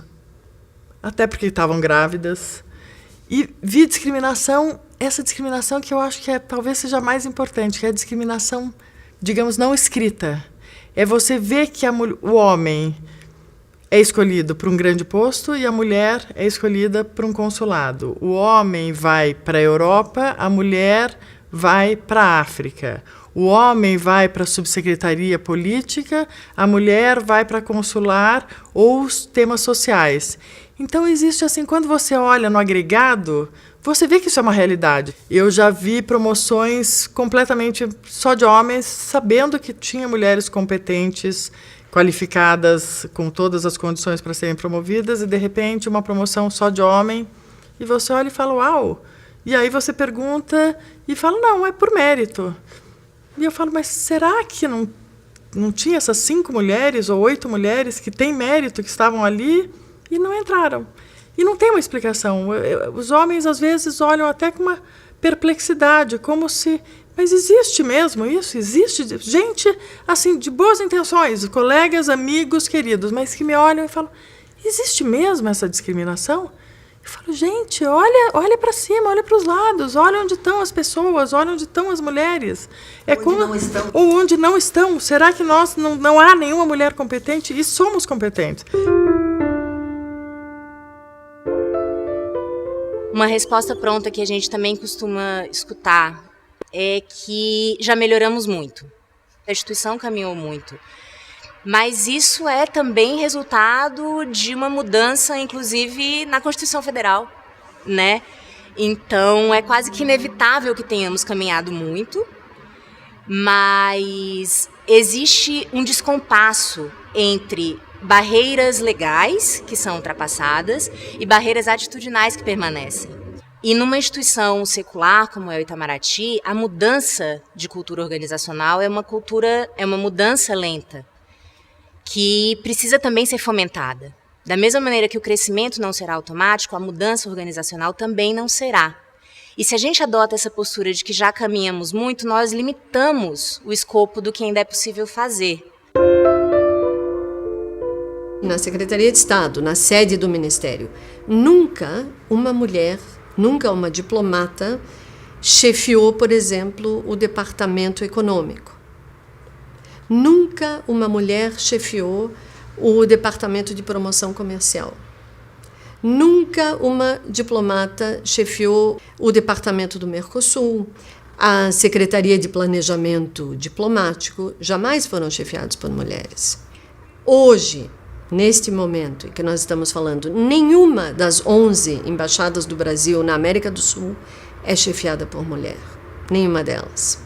até porque estavam grávidas. E vi discriminação, essa discriminação que eu acho que talvez seja a mais importante, que é a discriminação, digamos, não escrita. É você ver que o homem é escolhido para um grande posto e a mulher é escolhida para um consulado. O homem vai para a Europa, a mulher vai para a África. O homem vai para a subsecretaria política, a mulher vai para consular ou os temas sociais. Então existe assim, quando você olha no agregado, você vê que isso é uma realidade. Eu já vi promoções completamente só de homens, sabendo que tinha mulheres competentes, qualificadas, com todas as condições para serem promovidas, e de repente uma promoção só de homem, e você olha e fala, uau! E aí você pergunta e fala, não, é por mérito. E eu falo, mas será que não tinha essas 5 mulheres ou 8 mulheres que têm mérito, que estavam ali e não entraram? E não tem uma explicação. Os homens, às vezes, olham até com uma perplexidade, como se... Mas existe mesmo isso? Existe gente, assim, de boas intenções, colegas, amigos, queridos, mas que me olham e falam, existe mesmo essa discriminação? Eu falo, gente, olha para cima, olha para os lados, olha onde estão as pessoas, olha onde estão as mulheres. Ou onde não estão. Será que nós não há nenhuma mulher competente? E somos competentes. Uma resposta pronta que a gente também costuma escutar é que já melhoramos muito. A instituição caminhou muito. Mas isso é também resultado de uma mudança, inclusive, na Constituição Federal, né? Então, é quase que inevitável que tenhamos caminhado muito, mas existe um descompasso entre barreiras legais, que são ultrapassadas, e barreiras atitudinais que permanecem. E numa instituição secular como é o Itamaraty, a mudança de cultura organizacional é uma mudança lenta, que precisa também ser fomentada. Da mesma maneira que o crescimento não será automático, a mudança organizacional também não será. E se a gente adota essa postura de que já caminhamos muito, nós limitamos o escopo do que ainda é possível fazer. Na Secretaria de Estado, na sede do Ministério, nunca uma mulher, nunca uma diplomata chefiou, por exemplo, o departamento econômico. Nunca uma mulher chefiou o departamento de promoção comercial. Nunca uma diplomata chefiou o departamento do Mercosul. A Secretaria de Planejamento Diplomático jamais foram chefiados por mulheres. Hoje, neste momento em que nós estamos falando, nenhuma das 11 embaixadas do Brasil na América do Sul é chefiada por mulher. Nenhuma delas.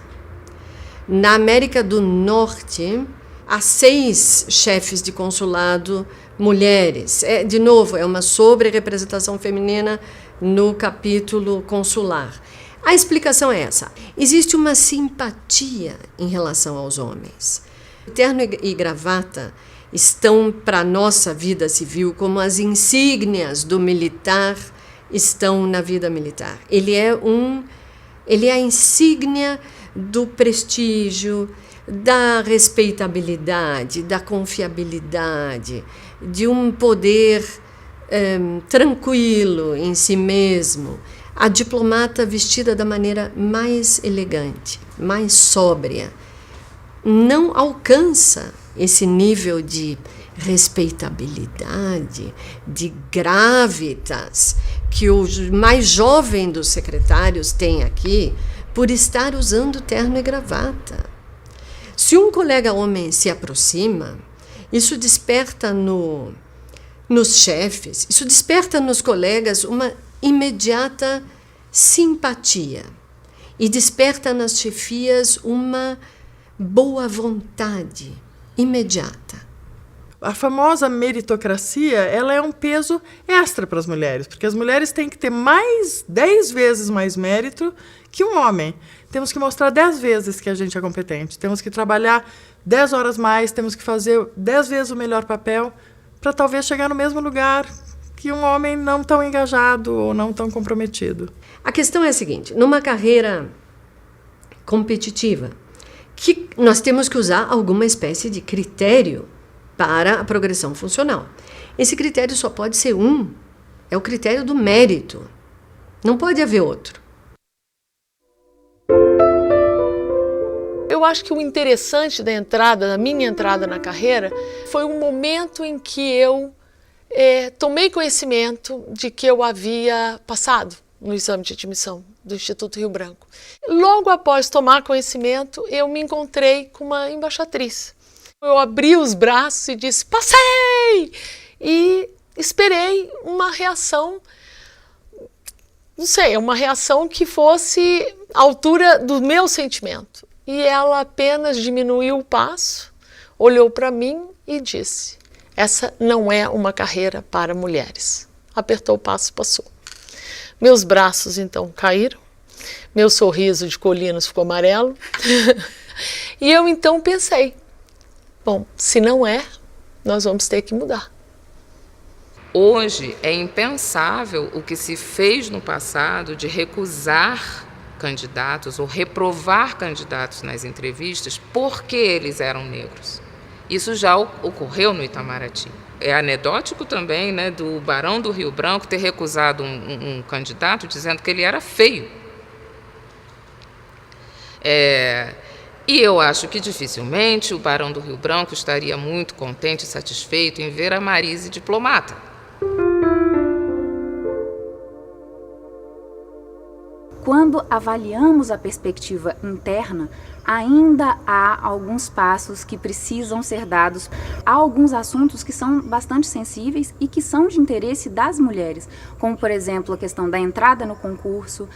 Na América do Norte, há 6 chefes de consulado mulheres. De novo, é uma sobre-representação feminina no capítulo consular. A explicação é essa. Existe uma simpatia em relação aos homens. Terno e gravata estão para a nossa vida civil como as insígnias do militar estão na vida militar. Ele é a insígnia do prestígio, da respeitabilidade, da confiabilidade, de um poder tranquilo em si mesmo. a diplomata vestida da maneira mais elegante, mais sóbria, não alcança esse nível de respeitabilidade, de gravitas, que o mais jovem dos secretários tem aqui, por estar usando terno e gravata. Se um colega homem se aproxima, isso desperta nos chefes, isso desperta nos colegas uma imediata simpatia e desperta nas chefias uma boa vontade imediata. A famosa meritocracia, ela é um peso extra para as mulheres, porque as mulheres têm que ter 10 vezes mais mérito que um homem. Temos que mostrar 10 vezes que a gente é competente, temos que trabalhar 10 horas mais, temos que fazer 10 vezes o melhor papel para talvez chegar no mesmo lugar que um homem não tão engajado ou não tão comprometido. A questão é a seguinte, numa carreira competitiva, que nós temos que usar alguma espécie de critério para a progressão funcional. Esse critério só pode ser é o critério do mérito. Não pode haver outro. Eu acho que o interessante da minha entrada na carreira, foi um momento em que eu tomei conhecimento de que eu havia passado no exame de admissão do Instituto Rio Branco. Logo após tomar conhecimento, eu me encontrei com uma embaixatriz. Eu abri os braços e disse, passei! E esperei uma reação, não sei, uma reação que fosse à altura do meu sentimento. E ela apenas diminuiu o passo, olhou para mim e disse, essa não é uma carreira para mulheres. Apertou o passo e passou. Meus braços então caíram, meu sorriso de colinos ficou amarelo e eu então pensei, bom, se não é, nós vamos ter que mudar. Hoje é impensável o que se fez no passado de recusar candidatos ou reprovar candidatos nas entrevistas porque eles eram negros. Isso já ocorreu no Itamaraty. É anedótico também, né, do Barão do Rio Branco ter recusado um candidato dizendo que ele era feio. E eu acho que dificilmente o Barão do Rio Branco estaria muito contente e satisfeito em ver a Marise diplomata. Quando avaliamos a perspectiva interna, ainda há alguns passos que precisam ser dados. Há alguns assuntos que são bastante sensíveis e que são de interesse das mulheres, como, por exemplo, a questão da entrada no concurso,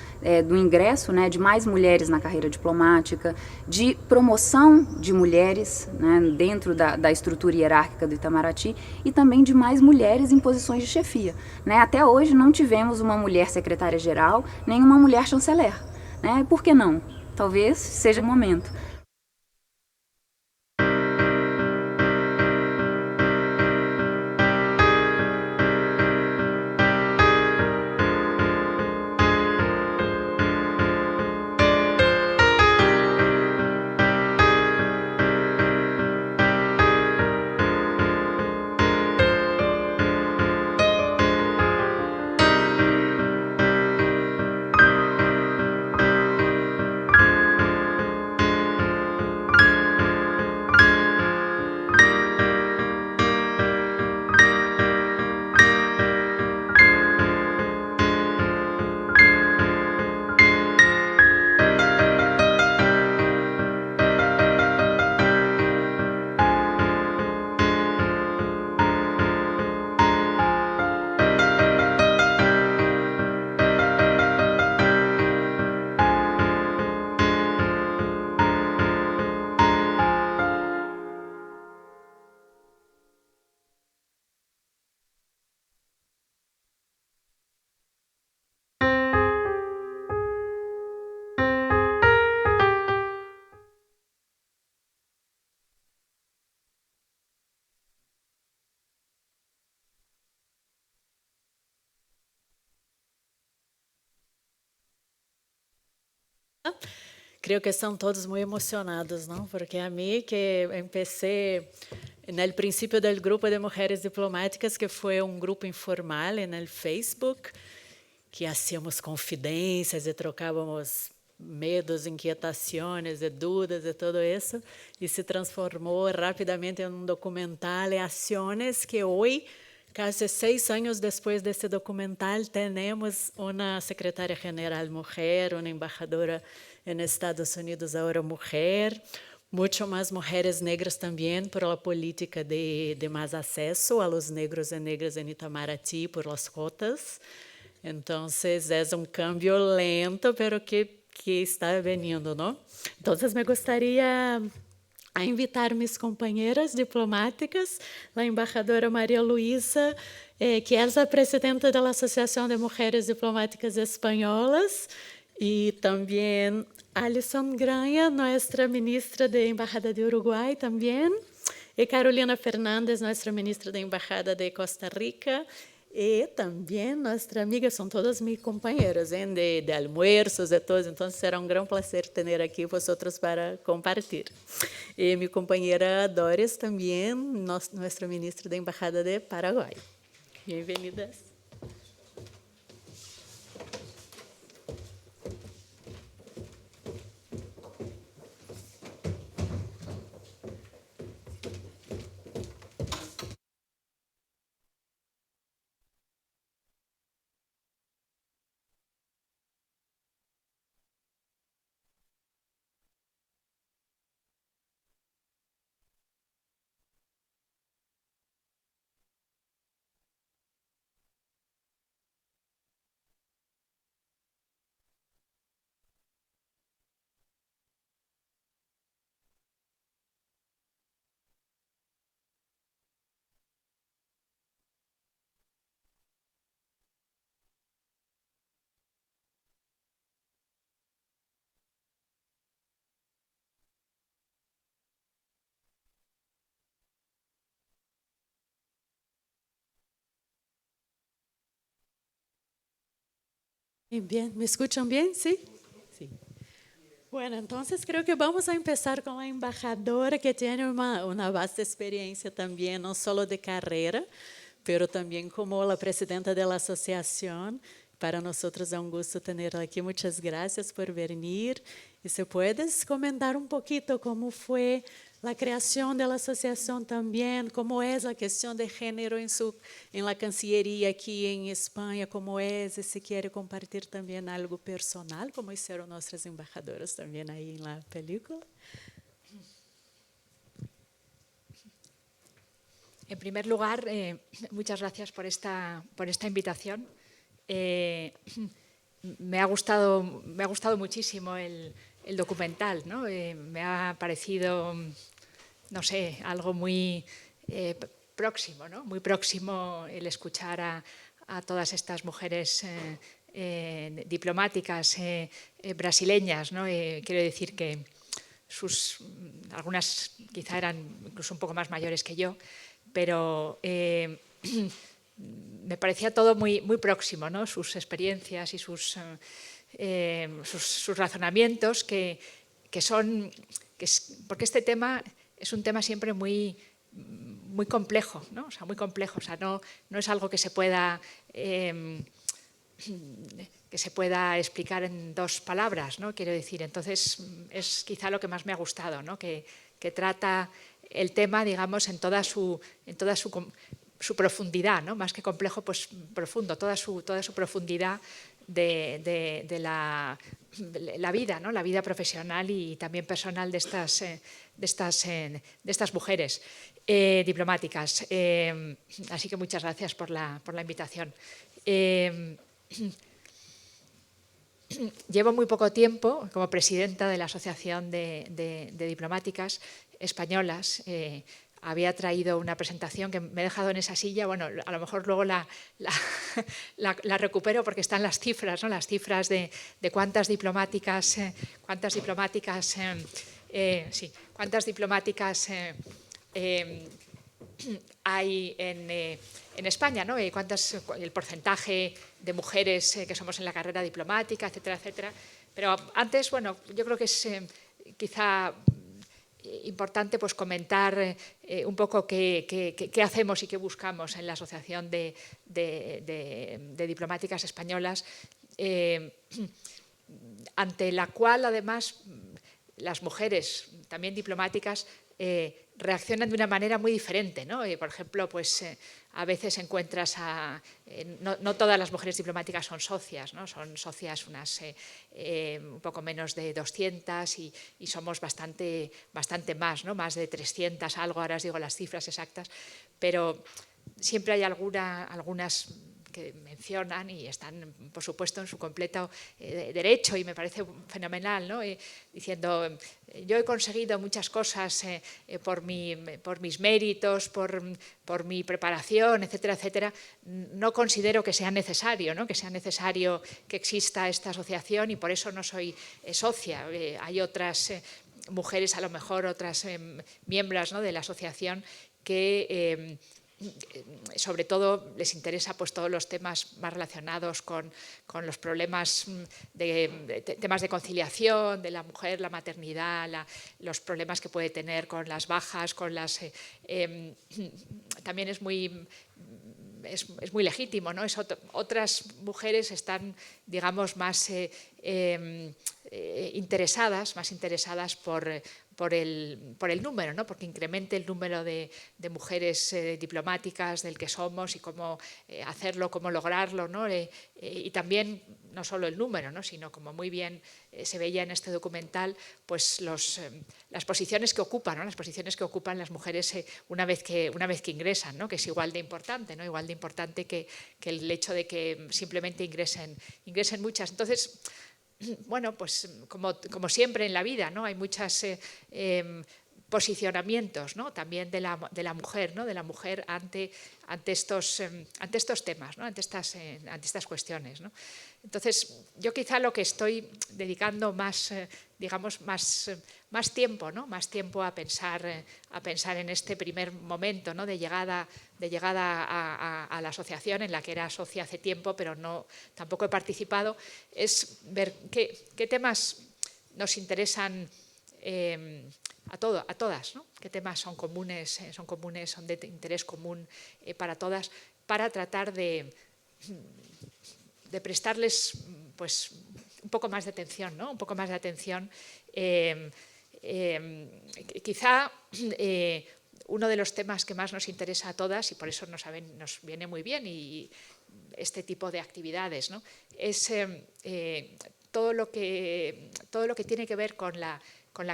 do ingresso, né, de mais mulheres na carreira diplomática, de promoção de mulheres, né, dentro da estrutura hierárquica do Itamaraty e também de mais mulheres em posições de chefia. Né? Até hoje não tivemos uma mulher secretária-geral, nem uma mulher chanceler. Né? Por que não? Talvez seja o momento. Creo que estão todos muito emocionados, não? Porque a mim que empecé no princípio do grupo de mulheres diplomáticas, que foi um grupo informal no Facebook, que hacíamos confidências e trocávamos medos, inquietações e dúvidas e tudo isso, e se transformou rapidamente em um documental e ações que hoje, quase 6 anos depois desse documental, temos uma secretária-geral mulher, uma embajadora nos Estados Unidos, agora mulher, muito mais mulheres negras também por a política de mais acesso a los negros e negras em Itamaraty por as cotas. Então, é um cambio lento, pero que está vindo, não? Então, me gostaria a invitar minhas companheiras diplomáticas, a embajadora Maria Luísa, que é a presidenta da Associação de Mulheres Diplomáticas Espanholas, e também Alison Granha, nossa ministra da Embaixada de Uruguai também, e Carolina Fernandes, nossa ministra da Embaixada de Costa Rica, e também nossa amiga, são todas minhas companheiras, de almoços, de todos, então será um grande prazer ter aqui vocês para compartilhar. E minha companheira Doris também, nossa ministra da Embaixada de Paraguai. Bem-vindas. Bien, ¿me escuchan bien? ¿Sí? Sí. Bueno, entonces creo que vamos a empezar con la embajadora que tiene una vasta experiencia también, no solo de carrera, pero también como la presidenta de la asociación. Para nosotros es un gusto tenerla aquí. Muchas gracias por venir. Y si puedes comentar un poquito cómo fue la creación de la asociación también, cómo es la cuestión de género en la Cancillería aquí en España, cómo es, y si quiere compartir también algo personal, como hicieron nuestras embajadoras también ahí en la película. En primer lugar, muchas gracias por esta invitación. Me ha gustado muchísimo el documental, ¿no? Me ha parecido, no sé, algo muy próximo, ¿no? Muy próximo el escuchar a todas estas mujeres diplomáticas brasileñas, ¿no? Quiero decir que algunas quizá eran incluso un poco más mayores que yo, pero me parecía todo muy próximo, ¿no? Sus experiencias y sus razonamientos porque este tema es un tema siempre muy complejo, ¿no? O sea, muy complejo, o sea, no es algo que se pueda explicar en 2 palabras, ¿no? Quiero decir, entonces es quizá lo que más me ha gustado, ¿no? Que trata el tema, digamos, en toda su profundidad, ¿no? Más que complejo, pues profundo, toda su profundidad de la vida, ¿no? La vida profesional y también personal de estas mujeres diplomáticas. Así que muchas gracias por la invitación. Llevo muy poco tiempo como presidenta de la Asociación de Diplomáticas Españolas. Había traído una presentación que me he dejado en esa silla. Bueno, a lo mejor luego la recupero porque están las cifras, ¿no? Las cifras de cuántas diplomáticas hay en España, ¿no? Y el porcentaje de mujeres que somos en la carrera diplomática, etcétera, etcétera. Pero antes, bueno, yo creo que es quizá importante pues, comentar un poco qué hacemos y qué buscamos en la Asociación de Diplomáticas Españolas, ante la cual, además, las mujeres, también diplomáticas, reaccionan de una manera muy diferente, ¿no? Por ejemplo, pues a veces encuentras no todas las mujeres diplomáticas son socias, ¿no? Son socias unas un poco menos de 200 y somos bastante más, ¿no? Más de 300 algo, ahora os digo las cifras exactas, pero siempre hay algunas que mencionan y están, por supuesto, en su completo derecho, y me parece fenomenal, ¿no? Diciendo, yo he conseguido muchas cosas por mis méritos, por mi preparación, etcétera, etcétera. No considero que sea necesario, ¿no? Que sea necesario que exista esta asociación, y por eso no soy socia. Hay otras mujeres, a lo mejor otras miembros, ¿no? de la asociación que sobre todo les interesa pues, todos los temas más relacionados con los problemas temas de conciliación de la mujer, la maternidad, los problemas que puede tener con las bajas, con las también es muy legítimo, ¿no? Otras mujeres están, digamos, más interesadas por el número, ¿no? Porque incremente el número de mujeres diplomáticas del que somos y cómo hacerlo, cómo lograrlo, ¿no? Y también no solo el número, ¿no? Sino, como muy bien se veía en este documental, pues las posiciones que ocupan, ¿no? Las posiciones que ocupan las mujeres una vez que ingresan, ¿no? Que es igual de importante, ¿no? Igual de importante que el hecho de que simplemente ingresen muchas. Entonces, bueno, pues como siempre en la vida, ¿no? Hay muchos posicionamientos, ¿no? También de la mujer, ¿no? De la mujer ante estos temas, ¿no? ante estas cuestiones, ¿no? Entonces, yo quizá lo que estoy dedicando más, digamos, más tiempo, ¿no? Más tiempo a pensar en este primer momento, ¿no? de llegada a la asociación, en la que era socia hace tiempo, pero tampoco he participado, es ver qué temas nos interesan a todas, ¿no? Qué temas son comunes, son de interés común para todas, para tratar de prestarles pues, un poco más de atención, ¿no? Un poco más de atención. Quizá uno de los temas que más nos interesa a todas, y por eso nos viene muy bien y este tipo de actividades, ¿no? Es todo lo que tiene que ver con la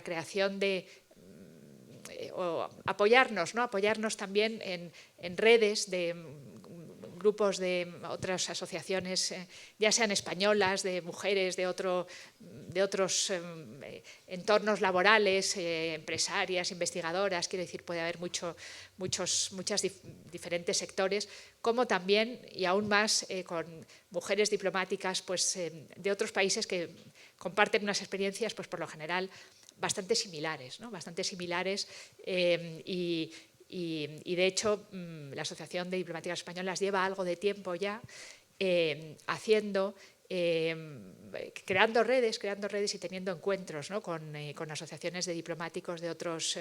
creación o apoyarnos, ¿no? Apoyarnos también en redes de grupos de otras asociaciones, ya sean españolas, de mujeres, de otros entornos laborales, empresarias, investigadoras, quiero decir, puede haber muchos diferentes sectores, como también, y aún más, con mujeres diplomáticas pues, de otros países que comparten unas experiencias, pues por lo general, bastante similares, ¿no? Bastante similares y de hecho la Asociación de Diplomáticas Españolas lleva algo de tiempo ya creando redes y teniendo encuentros, ¿no? con asociaciones de diplomáticos de otros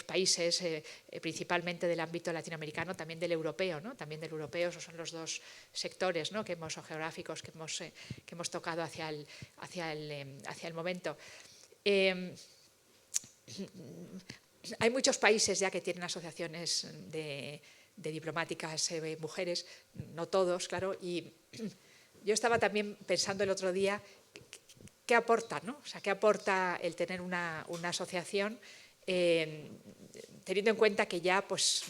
países, principalmente del ámbito latinoamericano, también del europeo, ¿no? También del europeo. Esos son los dos sectores, ¿no? o geográficos que hemos tocado hacia el momento. Hay muchos países ya que tienen asociaciones de diplomáticas mujeres, no todos, claro, y yo estaba también pensando el otro día qué aporta, ¿no? O sea, qué aporta el tener una asociación, teniendo en cuenta que ya pues,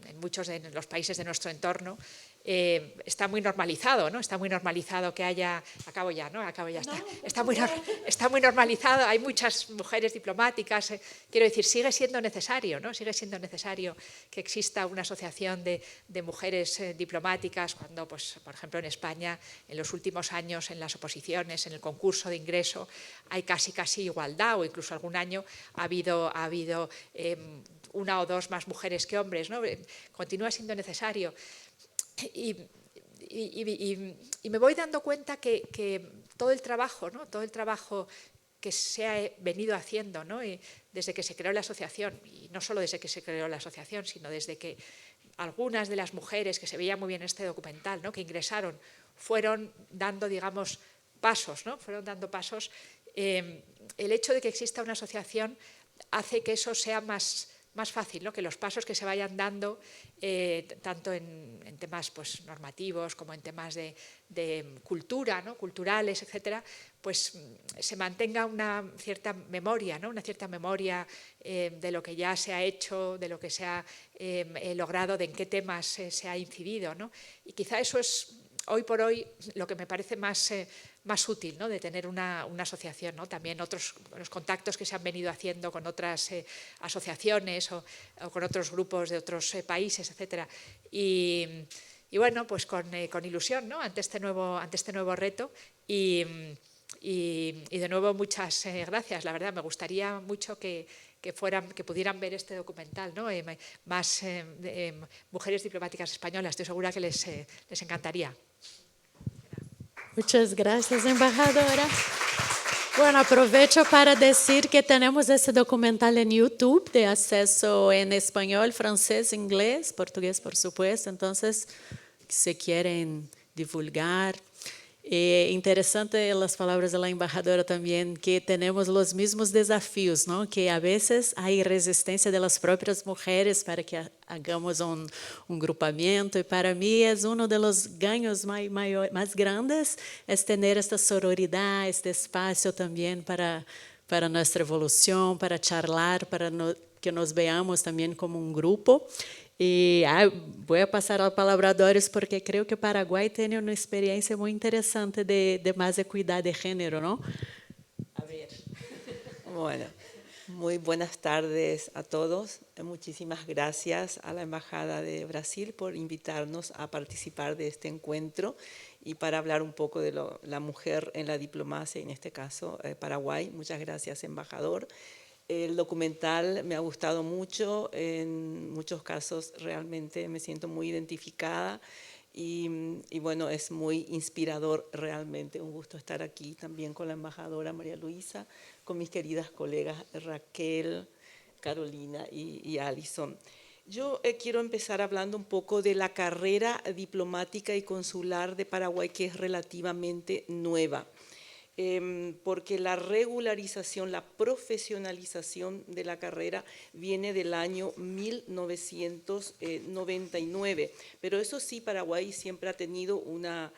en muchos de los países de nuestro entorno está muy normalizado, ¿no? Está muy normalizado que haya... Acabo ya. Está muy normalizado, hay muchas mujeres diplomáticas. Quiero decir, sigue siendo necesario, ¿no? Sigue siendo necesario que exista una asociación de mujeres diplomáticas cuando, pues, por ejemplo, en España, en los últimos años, en las oposiciones, en el concurso de ingreso, hay casi igualdad, o incluso algún año ha habido una o dos más mujeres que hombres, ¿no? Continúa siendo necesario. Y me voy dando cuenta que todo el trabajo, ¿no? Todo el trabajo que se ha venido haciendo, ¿no? Desde que se creó la asociación, y no solo desde que se creó la asociación, sino desde que algunas de las mujeres que se veía muy bien en este documental, ¿no? Que ingresaron, fueron dando, digamos, pasos, ¿no? Fueron dando pasos. El hecho de que exista una asociación hace que eso sea más fácil, ¿no? Que los pasos que se vayan dando, tanto en temas pues, normativos como en temas de cultura, ¿no? Culturales, etcétera, pues se mantenga una cierta memoria, ¿no? Una cierta memoria de lo que ya se ha hecho, de lo que se ha logrado, de en qué temas se ha incidido, ¿no? Y quizá eso es hoy por hoy lo que me parece más útil, ¿no? De tener una asociación, ¿no? También los contactos que se han venido haciendo con otras asociaciones o con otros grupos de otros países, etcétera. Y bueno, pues con ilusión, ¿no? ante este nuevo reto y de nuevo muchas gracias. La verdad, me gustaría mucho que pudieran ver este documental, ¿no? Más mujeres diplomáticas españolas. Estoy segura que les encantaría. Muchas gracias, embajadora. Bueno, aprovecho para decir que tenemos ese documental en YouTube de acceso en español, francés, inglés, portugués, por supuesto. Entonces, si quieren divulgar. Interesante las palabras de la embajadora también, que tenemos los mismos desafíos, ¿no? Que a veces hay resistencia de las propias mujeres para que hagamos un grupamiento, y para mí es uno de los ganos más grandes, es tener esta sororidad, este espacio también para nuestra evolución, para charlar, para que nos veamos también como un grupo. E vou passar a palavra a Doris, porque creo que o Paraguai tem uma experiência muito interessante de mais equidade de género, ¿no? A ver. Bueno, muy buenas tardes a todos. Muchísimas gracias a la Embajada de Brasil por invitarnos a participar de este encuentro y para hablar un poco de la mujer en la diplomacia, en este caso Paraguay. Muchas gracias, embajador. El documental me ha gustado mucho, en muchos casos realmente me siento muy identificada y bueno, es muy inspirador realmente. Un gusto estar aquí también con la embajadora María Luisa, con mis queridas colegas Raquel, Carolina y Alison. Yo quiero empezar hablando un poco de la carrera diplomática y consular de Paraguay, que es relativamente nueva. Porque la regularización, la profesionalización de la carrera viene del año 1999. Pero eso sí, Paraguay siempre ha tenido una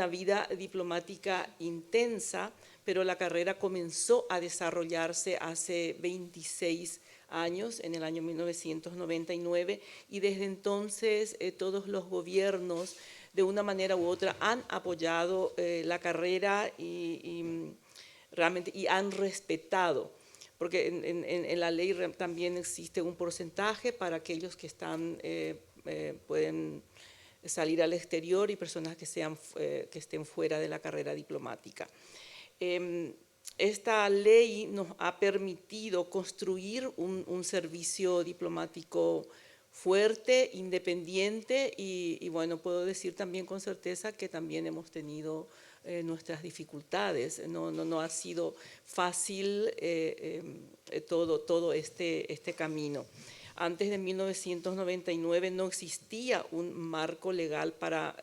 vida diplomática intensa, pero la carrera comenzó a desarrollarse hace 26 años, en el año 1999, y desde entonces todos los gobiernos de una manera u otra han apoyado la carrera y realmente han respetado, porque en la ley también existe un porcentaje para aquellos que pueden salir al exterior y personas que estén fuera de la carrera diplomática. Esta ley nos ha permitido construir un servicio diplomático fuerte, independiente y bueno, puedo decir también con certeza que también hemos tenido nuestras dificultades. No ha sido fácil todo este camino. Antes de 1999 no existía un marco legal para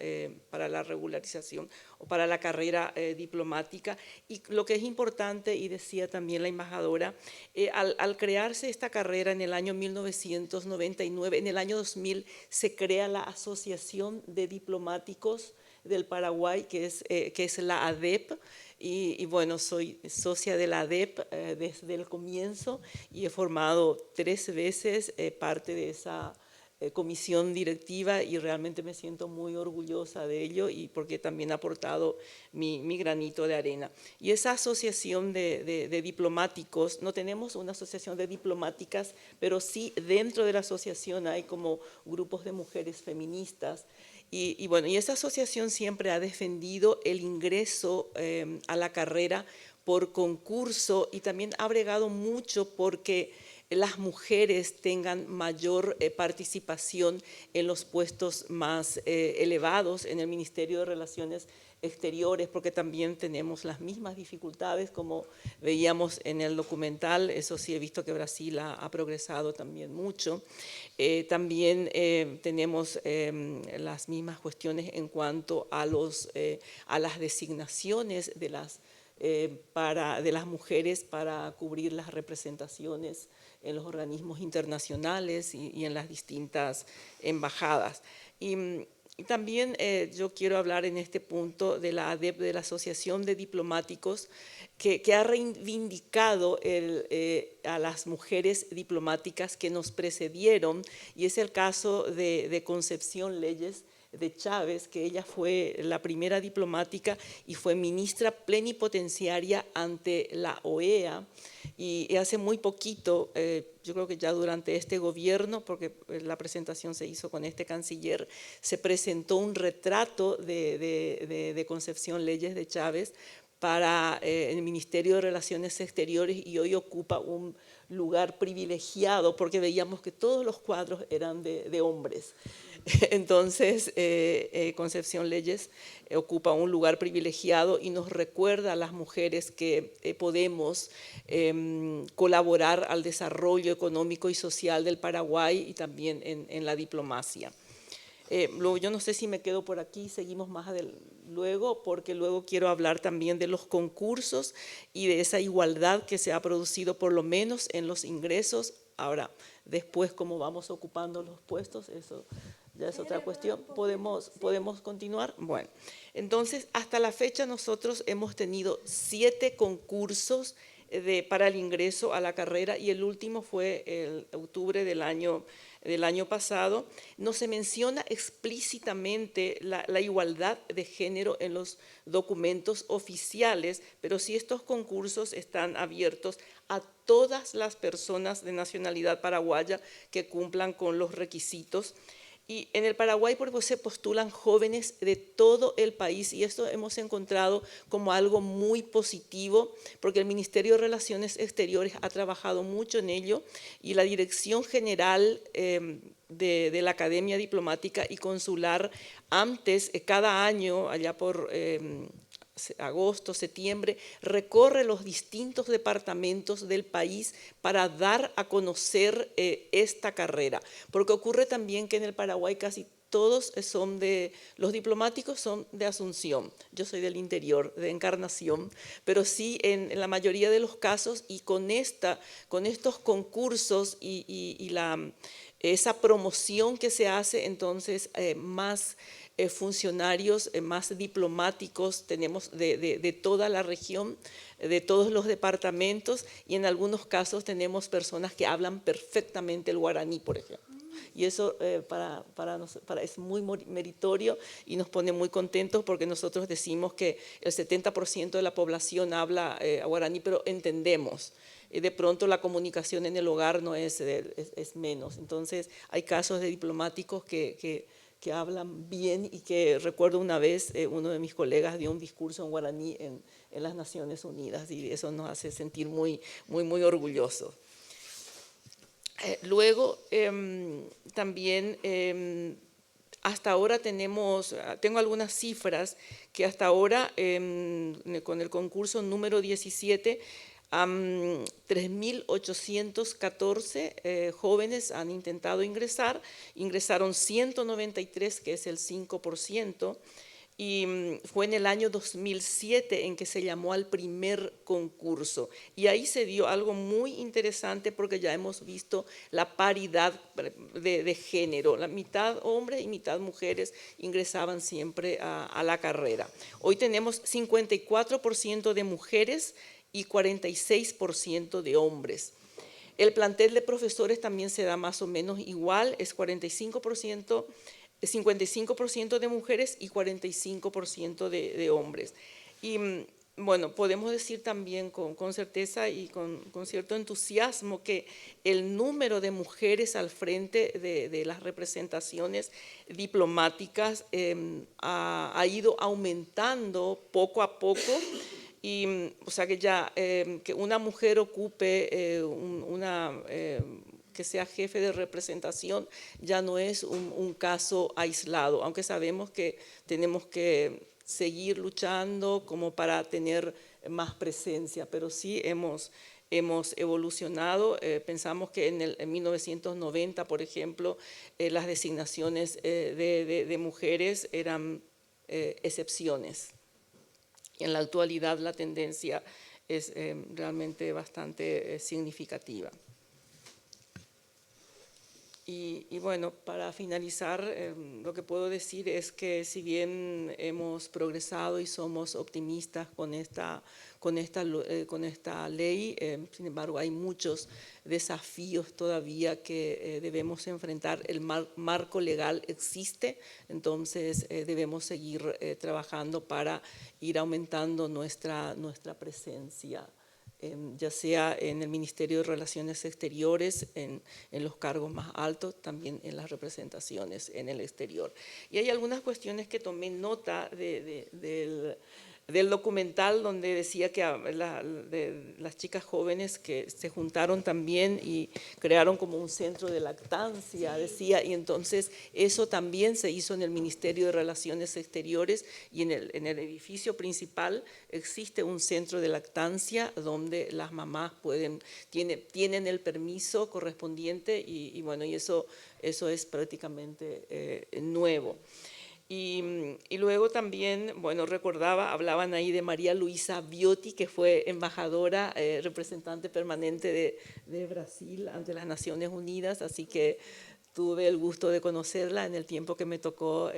la regularización o para la carrera diplomática, y lo que es importante, y decía también la embajadora, al crearse esta carrera en el año 1999, en el año 2000 se crea la Asociación de Diplomáticos del Paraguay, que es la ADEP, y bueno, soy socia de la ADEP desde el comienzo y he formado 3 veces parte de esa comisión directiva y realmente me siento muy orgullosa de ello y porque también ha aportado mi granito de arena. Y esa asociación de diplomáticos, no tenemos una asociación de diplomáticas, pero sí dentro de la asociación hay como grupos de mujeres feministas. Y bueno, y esa asociación siempre ha defendido el ingreso a la carrera por concurso y también ha bregado mucho porque las mujeres tengan mayor participación en los puestos más elevados en el Ministerio de Relaciones Exteriores, porque también tenemos las mismas dificultades, como veíamos en el documental. Eso sí, he visto que Brasil ha progresado también mucho. También tenemos las mismas cuestiones en cuanto a las designaciones de las mujeres para cubrir las representaciones en los organismos internacionales y en las distintas embajadas. Y también yo quiero hablar en este punto de la ADEP, de la Asociación de Diplomáticos, que ha reivindicado a las mujeres diplomáticas que nos precedieron, y es el caso de Concepción Leyes de Chávez, que ella fue la primera diplomática y fue ministra plenipotenciaria ante la OEA, y hace muy poquito, yo creo que ya durante este gobierno, porque la presentación se hizo con este canciller, se presentó un retrato de Concepción Leyes de Chávez para el Ministerio de Relaciones Exteriores, y hoy ocupa un lugar privilegiado porque veíamos que todos los cuadros eran de hombres. Entonces, Concepción Leyes ocupa un lugar privilegiado y nos recuerda a las mujeres que podemos colaborar al desarrollo económico y social del Paraguay y también en la diplomacia. Luego, yo no sé si me quedo por aquí, seguimos más luego, porque luego quiero hablar también de los concursos y de esa igualdad que se ha producido por lo menos en los ingresos. Ahora, después cómo vamos ocupando los puestos, eso ya es otra cuestión. ¿Podemos continuar? Bueno, entonces hasta la fecha nosotros hemos tenido 7 concursos para el ingreso a la carrera, y el último fue el octubre del año pasado. No se menciona explícitamente la igualdad de género en los documentos oficiales, pero sí estos concursos están abiertos a todas las personas de nacionalidad paraguaya que cumplan con los requisitos. Y en el Paraguay, por ejemplo, se postulan jóvenes de todo el país, y esto hemos encontrado como algo muy positivo, porque el Ministerio de Relaciones Exteriores ha trabajado mucho en ello, y la Dirección General de la Academia Diplomática y Consular, antes, cada año, allá por agosto, septiembre, recorre los distintos departamentos del país para dar a conocer esta carrera, porque ocurre también que en el Paraguay casi todos los diplomáticos son de Asunción. Yo soy del interior, de Encarnación, pero sí en la mayoría de los casos, y con estos concursos y esa promoción que se hace, entonces más funcionarios, más diplomáticos tenemos de toda la región, de todos los departamentos, y en algunos casos tenemos personas que hablan perfectamente el guaraní, por ejemplo. Y eso es muy meritorio y nos pone muy contentos, porque nosotros decimos que el 70% de la población habla guaraní, pero entendemos. De pronto la comunicación en el hogar no es menos. Entonces hay casos de diplomáticos que hablan bien, y que recuerdo una vez uno de mis colegas dio un discurso en guaraní en las Naciones Unidas, y eso nos hace sentir muy orgullosos. Luego, también hasta ahora tengo algunas cifras que hasta ahora con el concurso número 17, 3.814 jóvenes han intentado ingresaron 193, que es el 5%, y fue en el año 2007 en que se llamó al primer concurso, y ahí se dio algo muy interesante, porque ya hemos visto la paridad de género, la mitad hombres y mitad mujeres ingresaban siempre a la carrera. Hoy tenemos 54% de mujeres y 46% de hombres. El plantel de profesores también se da más o menos igual, es 55% de mujeres y 45% de hombres. Y bueno, podemos decir también con certeza y con cierto entusiasmo que el número de mujeres al frente de las representaciones diplomáticas ha ido aumentando poco a poco. o sea que ya que una mujer ocupe que sea jefe de representación ya no es un caso aislado, aunque sabemos que tenemos que seguir luchando como para tener más presencia, pero sí hemos evolucionado. Pensamos que en 1990, por ejemplo, las designaciones de mujeres eran excepciones. En la actualidad la tendencia es realmente bastante significativa. Y bueno, para finalizar, lo que puedo decir es que si bien hemos progresado y somos optimistas con esta ley, sin embargo hay muchos desafíos todavía que debemos enfrentar. El marco legal existe, entonces debemos seguir trabajando para ir aumentando nuestra presencia, ya sea en el Ministerio de Relaciones Exteriores, en los cargos más altos, también en las representaciones en el exterior. Y hay algunas cuestiones que tomé nota del documental, donde decía que de las chicas jóvenes que se juntaron también y crearon como un centro de lactancia, decía, y entonces eso también se hizo en el Ministerio de Relaciones Exteriores, y en el edificio principal existe un centro de lactancia donde las mamás tienen el permiso correspondiente, y bueno, y eso es prácticamente nuevo. Y luego también, bueno, hablaban ahí de María Luisa Biotti, que fue embajadora, representante permanente de Brasil ante las Naciones Unidas, así que tuve el gusto de conocerla en el tiempo que me tocó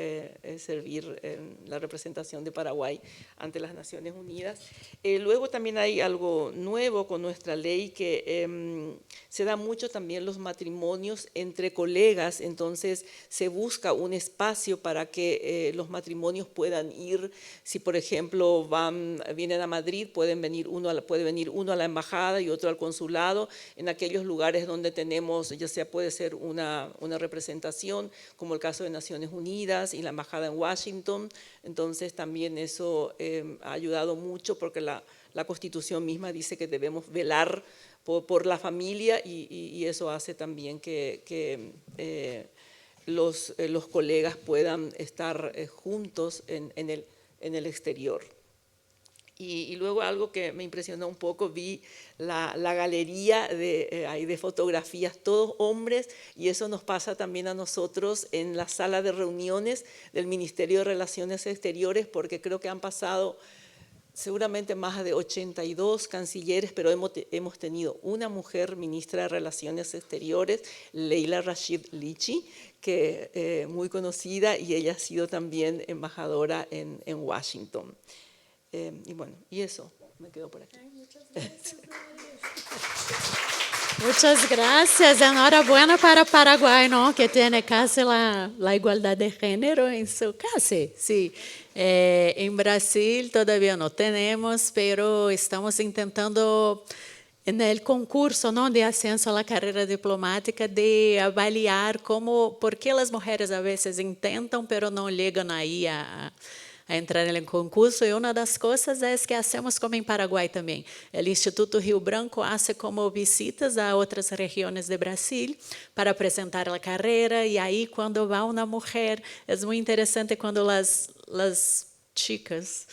servir en la representación de Paraguay ante las Naciones Unidas. Luego también hay algo nuevo con nuestra ley, que se da mucho también los matrimonios entre colegas, entonces se busca un espacio para que los matrimonios puedan ir. Si por ejemplo vienen a Madrid, puede venir uno a la embajada y otro al consulado, en aquellos lugares donde tenemos, ya sea puede ser una representación, como el caso de Naciones Unidas y la embajada en Washington. Entonces también eso ha ayudado mucho, porque la Constitución misma dice que debemos velar por la familia, y eso hace también que los colegas puedan estar juntos en el exterior. Y luego algo que me impresionó un poco, vi la galería de fotografías, todos hombres, y eso nos pasa también a nosotros en la sala de reuniones del Ministerio de Relaciones Exteriores, porque creo que han pasado seguramente más de 82 cancilleres, pero hemos tenido una mujer ministra de Relaciones Exteriores, Leila Rashid Lichi, que muy conocida, y ella ha sido también embajadora en Washington. Y bueno, y eso, me quedo por aquí. Muchas gracias. Enhorabuena para Paraguay, ¿no? Que tiene casi la igualdad de género en su casi, sí. En Brasil todavía no tenemos, pero estamos intentando en el concurso, ¿no, de ascenso a la carrera diplomática, de avaliar por qué las mujeres a veces intentan, pero no llegan ahí a entrar en el concurso, y una de las cosas es que hacemos como en Paraguay también. El Instituto Rio Branco hace como visitas a otras regiones de Brasil para presentar la carrera, y ahí cuando va una mujer, es muy interesante cuando las chicas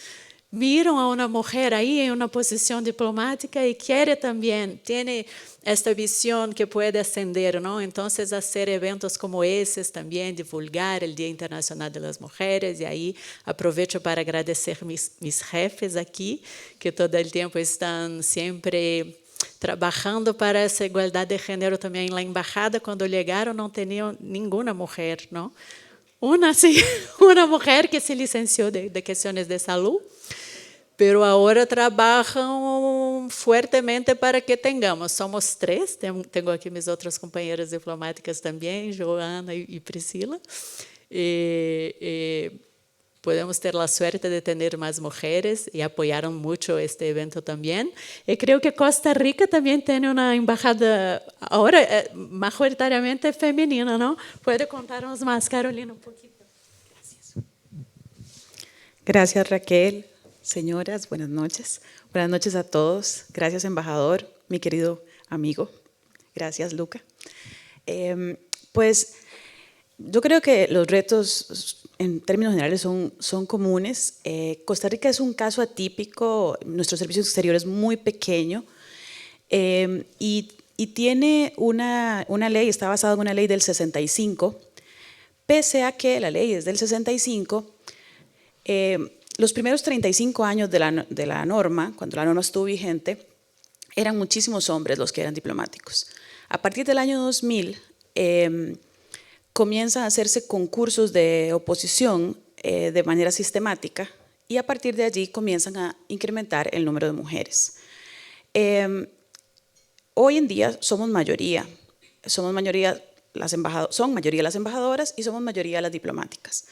miran a una mujer ahí en una posición diplomática y tiene esta visión que puede ascender, ¿no? Entonces, hacer eventos como esses también, divulgar el Día Internacional de las Mujeres, y ahí aprovecho para agradecer mis jefes aquí, que todo el tiempo están siempre trabajando para essa igualdad de género também. En la embajada, cuando llegaron, no tenían ninguna mujer, ¿no? Una mujer que se licenció de cuestiones de salud, pero ahora trabajan fuertemente para que tengamos. Somos 3, tengo aquí mis otras compañeras diplomáticas también, Joana y Priscila. Podemos ter a suerte de ter mais mulheres, e apoiaram muito este evento também. E creio que Costa Rica também tem uma embajada, agora majoritariamente feminina, não? Pode contar-nos mais, Carolina, um pouquinho? Gracias, Raquel. señoras, buenas noches. Buenas noches a todos. Gracias, embajador, mi querido amigo. Gracias, Luca. Pues yo creo que los retos en términos generales son comunes. Costa Rica es un caso atípico, nuestro servicio exterior es muy pequeño y tiene una ley, está basado en una ley del 65, pese a que la ley es del 65, los primeros 35 años de la norma, cuando la norma estuvo vigente, eran muchísimos hombres los que eran diplomáticos. A partir del año 2000, comienzan a hacerse concursos de oposición de manera sistemática y a partir de allí comienzan a incrementar el número de mujeres. Hoy en día somos mayoría las embajadoras y somos mayoría las diplomáticas.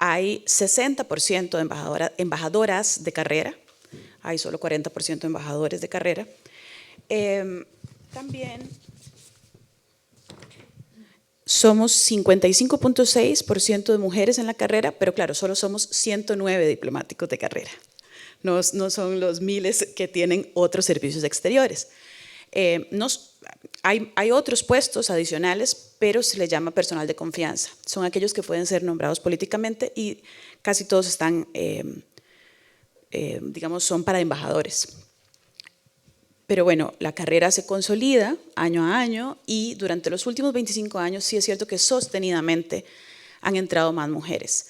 Hay 60% de embajadoras de carrera, hay solo 40% de embajadores de carrera. También somos 55.6% de mujeres en la carrera, pero claro, solo somos 109 diplomáticos de carrera. No son los miles que tienen otros servicios exteriores. Hay otros puestos adicionales, pero se les llama personal de confianza. Son aquellos que pueden ser nombrados políticamente y casi todos están, digamos, son para embajadores. Pero bueno, la carrera se consolida año a año y durante los últimos 25 años sí es cierto que sostenidamente han entrado más mujeres.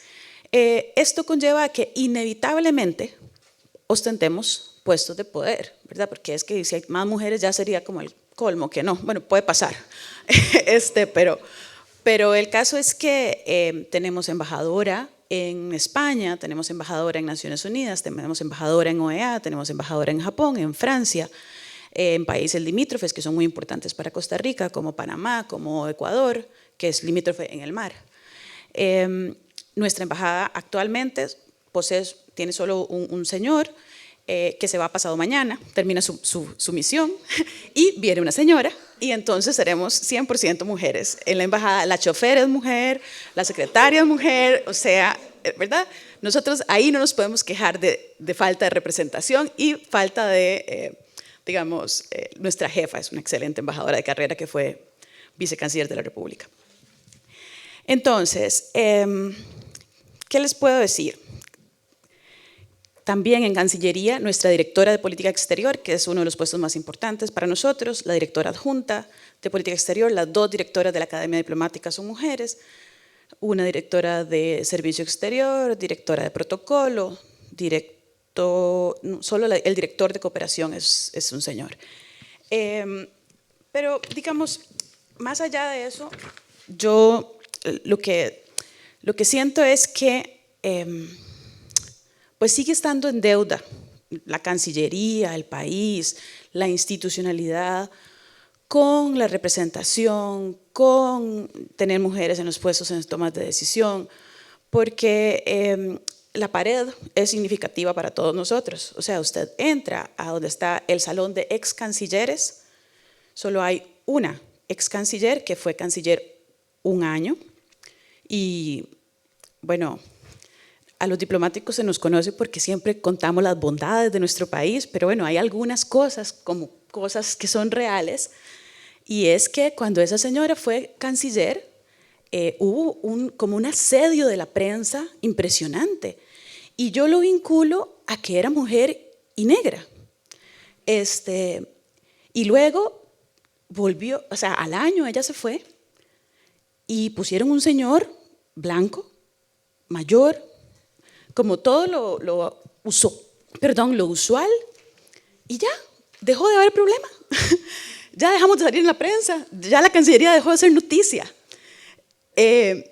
Esto conlleva a que inevitablemente ostentemos puestos de poder, ¿verdad? Porque es que si hay más mujeres ya sería como el colmo, que no, bueno, puede pasar, pero el caso es que tenemos embajadora en España, tenemos embajadora en Naciones Unidas, tenemos embajadora en OEA, tenemos embajadora en Japón, en Francia, en países limítrofes que son muy importantes para Costa Rica, como Panamá, como Ecuador, que es limítrofe en el mar. Nuestra embajada actualmente tiene solo un señor que se va pasado mañana, termina su misión y viene una señora y entonces seremos 100% mujeres. En la embajada la chofer es mujer, la secretaria es mujer, o sea, ¿verdad? Nosotros ahí no nos podemos quejar de falta de representación y falta de, digamos, nuestra jefa es una excelente embajadora de carrera que fue vicecanciller de la República. Entonces, ¿qué les puedo decir? También en Cancillería, nuestra directora de Política Exterior, que es uno de los puestos más importantes para nosotros, la directora adjunta de Política Exterior, las dos directoras de la Academia Diplomática son mujeres, una directora de Servicio Exterior, directora de Protocolo, solo el director de Cooperación es un señor. Pero, digamos, más allá de eso, yo lo que siento es que pues sigue estando en deuda la Cancillería, el país, la institucionalidad, con la representación, con tener mujeres en los puestos en tomas de decisión, porque la pared es significativa para todos nosotros. O sea, usted entra a donde está el salón de ex cancilleres, solo hay una ex canciller que fue canciller un año y, bueno, a los diplomáticos se nos conoce porque siempre contamos las bondades de nuestro país, pero bueno, hay algunas cosas, como cosas que son reales, y es que cuando esa señora fue canciller, hubo como un asedio de la prensa impresionante, y yo lo vinculo a que era mujer y negra. Y luego volvió, o sea, al año ella se fue, y pusieron un señor blanco, mayor, como todo lo usual, y ya, dejó de haber problema. Ya dejamos de salir en la prensa, ya la Cancillería dejó de ser noticia. En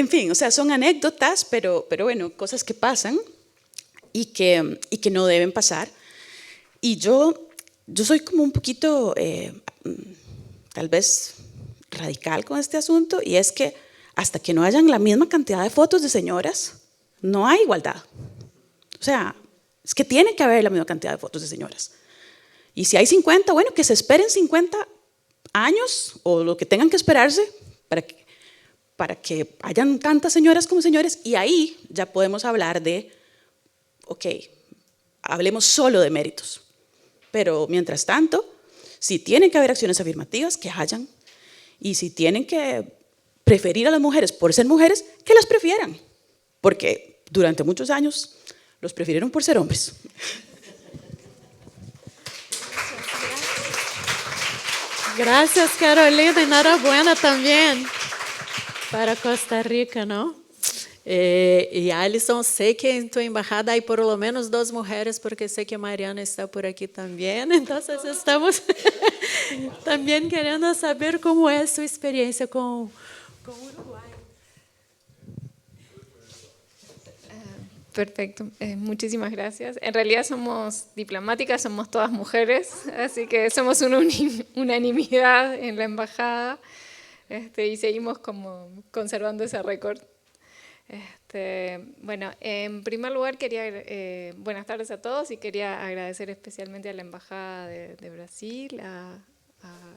fin, o sea, son anécdotas, pero bueno, cosas que pasan y que no deben pasar. Y yo soy como un poquito, tal vez, radical con este asunto, y es que hasta que no hayan la misma cantidad de fotos de señoras, no hay igualdad. O sea, es que tiene que haber la misma cantidad de fotos de señoras. Y si hay 50, bueno, que se esperen 50 años o lo que tengan que esperarse para que hayan tantas señoras como señores, y ahí ya podemos hablar de, ok, hablemos solo de méritos. Pero mientras tanto, si tienen que haber acciones afirmativas, que hayan. Y si tienen que preferir a las mujeres por ser mujeres, que las prefieran. Porque durante muchos años los prefirieron por ser hombres. Gracias, Carolina. Enhorabuena también para Costa Rica, ¿no? Y Alison, sé que en tu embajada hay por lo menos 2 mujeres, porque sé que Mariana está por aquí también. Entonces estamos también queriendo saber cómo es su experiencia con Uruguay. Perfecto, muchísimas gracias. En realidad somos diplomáticas, somos todas mujeres, así que somos una unanimidad en la embajada, y seguimos como conservando ese récord. Bueno, en primer lugar buenas tardes a todos, y quería agradecer especialmente a la Embajada de Brasil, a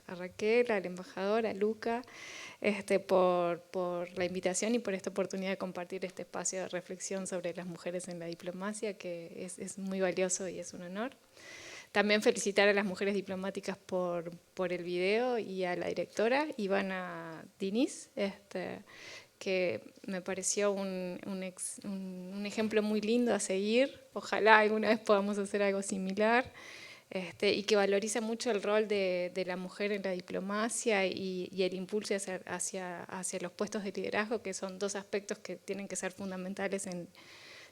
Raquel, al embajador, a Luca, por la invitación y por esta oportunidad de compartir este espacio de reflexión sobre las mujeres en la diplomacia, que es muy valioso y es un honor. También felicitar a las mujeres diplomáticas por el video, y a la directora, Ivana Diniz, que me pareció un ejemplo muy lindo a seguir. Ojalá alguna vez podamos hacer algo similar, y que valoriza mucho el rol de la mujer en la diplomacia y el impulso hacia los puestos de liderazgo, que son 2 aspectos que tienen que ser fundamentales,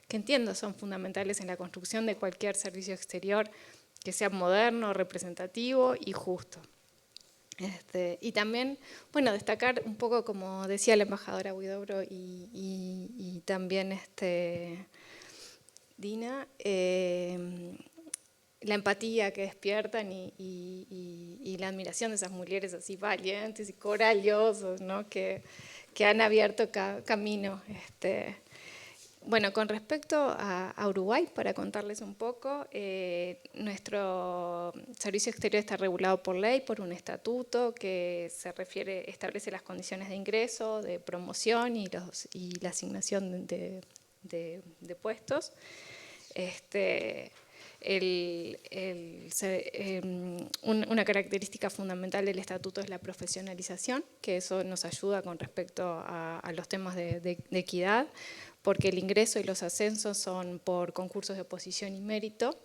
que entiendo son fundamentales en la construcción de cualquier servicio exterior que sea moderno, representativo y justo. Y también, bueno, destacar un poco, como decía la embajadora Huidobro y también Dina, la empatía que despiertan y la admiración de esas mujeres así valientes y corajosas, ¿no? que han abierto camino. Bueno, con respecto a Uruguay, para contarles un poco, nuestro servicio exterior está regulado por ley, por un estatuto que establece las condiciones de ingreso, de promoción y la asignación de puestos. Una característica fundamental del estatuto es la profesionalización, que eso nos ayuda con respecto a los temas de equidad, porque el ingreso y los ascensos son por concursos de oposición y mérito,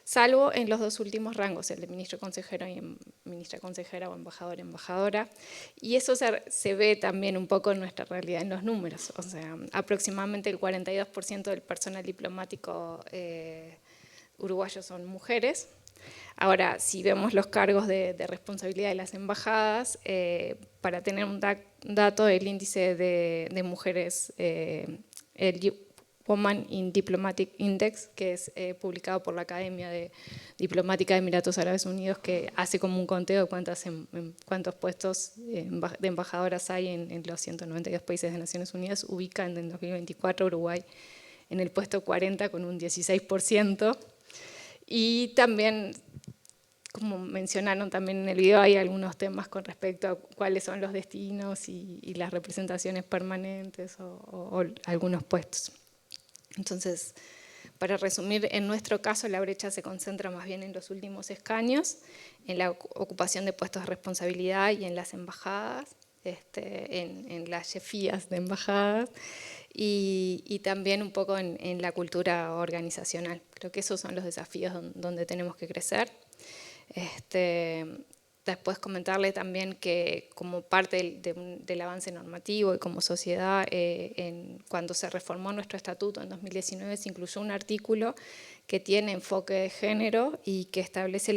salvo en los 2 últimos rangos, el de ministro consejero y ministra consejera o embajador embajadora, y eso se ve también un poco en nuestra realidad, en los números. O sea, aproximadamente el 42% del personal diplomático uruguayos son mujeres. Ahora, si vemos los cargos de responsabilidad de las embajadas, para tener un dato, el índice de mujeres, el Women in Diplomatic Index, que es publicado por la Academia Diplomática de Emiratos Árabes Unidos, que hace como un conteo de cuántos puestos de embajadoras hay en los 192 países de Naciones Unidas, ubica en 2024 Uruguay en el puesto 40 con un 16%. Y también, como mencionaron también en el video, hay algunos temas con respecto a cuáles son los destinos y las representaciones permanentes o algunos puestos. Entonces, para resumir, en nuestro caso la brecha se concentra más bien en los últimos escaños, en la ocupación de puestos de responsabilidad y en las embajadas, en las jefías de embajadas, y también un poco en la cultura organizacional. Creo que esos son los desafíos donde tenemos que crecer. Después comentarle también que como parte del avance normativo y como sociedad, cuando se reformó nuestro estatuto en 2019 se incluyó un artículo que tiene enfoque de género y que establece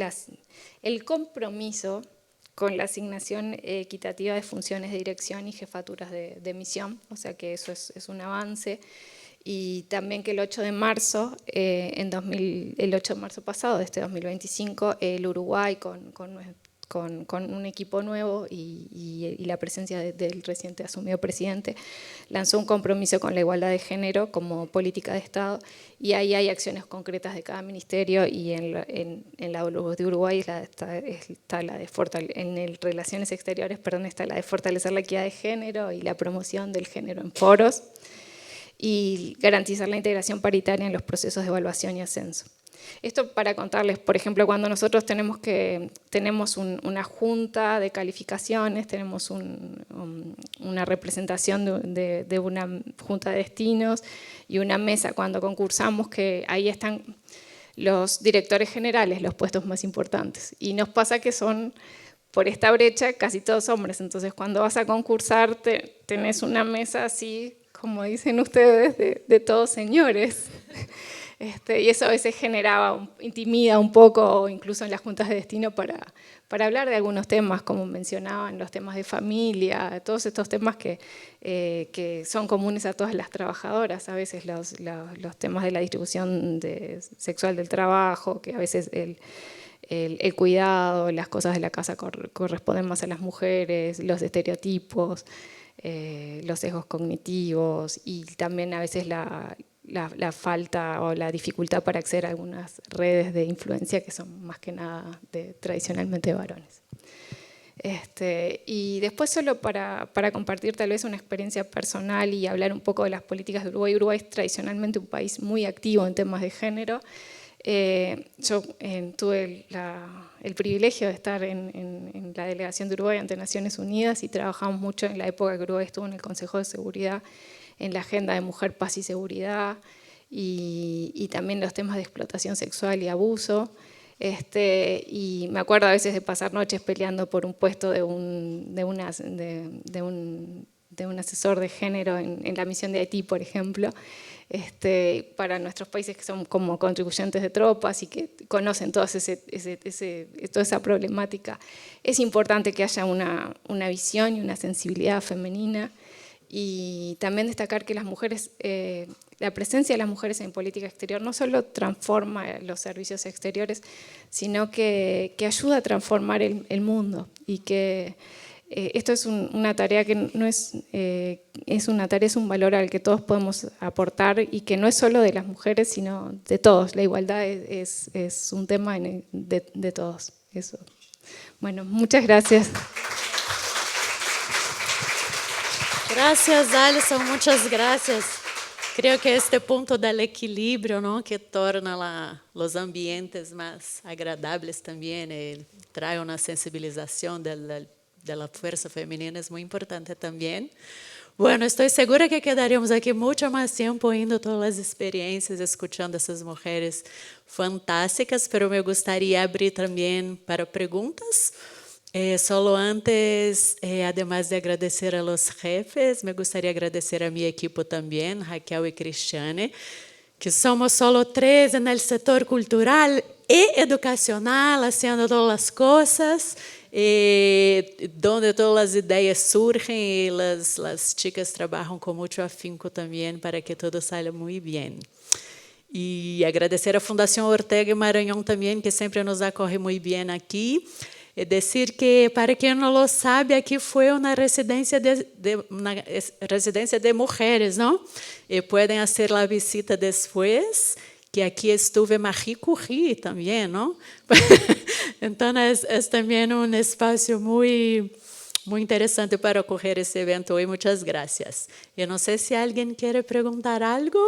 el compromiso con la asignación equitativa de funciones de dirección y jefaturas de misión, o sea que eso es un avance. Y también que el 8 de marzo, el 8 de marzo pasado, de este 2025, el Uruguay con un equipo nuevo y la presencia del reciente asumido presidente, lanzó un compromiso con la igualdad de género como política de Estado, y ahí hay acciones concretas de cada ministerio, y en la de Uruguay está la de Relaciones Exteriores, está la de fortalecer la equidad de género y la promoción del género en foros, y garantizar la integración paritaria en los procesos de evaluación y ascenso. Esto para contarles, por ejemplo, cuando nosotros tenemos una junta de calificaciones, tenemos una representación de una junta de destinos y una mesa cuando concursamos, que ahí están los directores generales, los puestos más importantes. Y nos pasa que son, por esta brecha, casi todos hombres. Entonces, cuando vas a concursar, tenés una mesa así, como dicen ustedes, de todos señores. Y eso a veces intimida un poco, incluso en las juntas de destino, para hablar de algunos temas, como mencionaban, los temas de familia, todos estos temas que son comunes a todas las trabajadoras, a veces los temas de la distribución sexual del trabajo, que a veces el cuidado, las cosas de la casa corresponden más a las mujeres, los estereotipos, los sesgos cognitivos y también a veces la falta o la dificultad para acceder a algunas redes de influencia que son más que nada tradicionalmente varones. Y después, solo para compartir tal vez una experiencia personal y hablar un poco de las políticas de Uruguay. Uruguay es tradicionalmente un país muy activo en temas de género. Yo tuve el privilegio de estar en la delegación de Uruguay ante Naciones Unidas y trabajamos mucho en la época que Uruguay estuvo en el Consejo de Seguridad, en la agenda de mujer, paz y seguridad, y también los temas de explotación sexual y abuso. Y me acuerdo a veces de pasar noches peleando por un puesto de un asesor de género en la misión de Haití, por ejemplo, para nuestros países que son como contribuyentes de tropas y que conocen toda esa problemática. Es importante que haya una visión y una sensibilidad femenina. Y también destacar que las mujeres, la presencia de las mujeres en política exterior no solo transforma los servicios exteriores, sino que ayuda a transformar el mundo. Y que esto es una tarea que no es una tarea, es un valor al que todos podemos aportar y que no es solo de las mujeres, sino de todos. La igualdad es un tema de todos. Eso. Bueno, muchas gracias. Gracias, Alison, muchas gracias. Creo que este punto del equilibrio, ¿no?, que torna los ambientes más agradables también, trae una sensibilización de la fuerza femenina, es muy importante también. Bueno, estoy segura que quedaríamos aquí mucho más tiempo oyendo todas las experiencias, escuchando esas mujeres fantásticas, pero me gustaría abrir también para preguntas. Solo antes, además de agradecer a los jefes, me gustaría agradecer a mi equipo también, Raquel y Cristiane, que somos solo 3 en el sector cultural y educacional, haciendo todas las cosas, donde todas las ideas surgen y las chicas trabajan con mucho afinco también para que todo salga muy bien. Y agradecer a Fundación Ortega y Marañón también, que siempre nos acoge muy bien aquí. Es decir que, para quien no lo sabe, aquí fue una residencia de mujeres, ¿no? Pueden hacer la visita después, que aquí estuve Marie Curie también, ¿no? Entonces, es también un espacio muy, muy interesante para acoger ese evento hoy. Muchas gracias. Yo no sé si alguien quiere preguntar algo.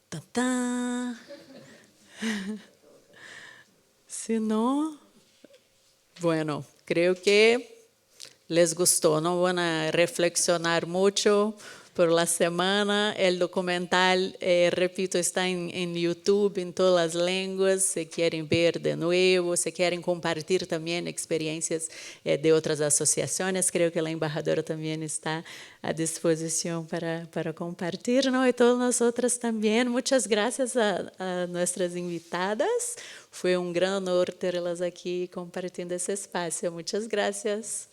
¡Tatán! Si no, bueno, creo que les gustó, ¿no? Van a reflexionar mucho por la semana. El documental, repito, está en YouTube, en todas las lenguas. Si quieren ver de nuevo, si quieren compartir también experiencias de otras asociaciones, creo que la embajadora también está a disposición para compartir, ¿no? Y todas nosotras también. Muchas gracias a nuestras invitadas. Fue un gran honor tenerlas aquí compartiendo ese espacio. Muchas gracias.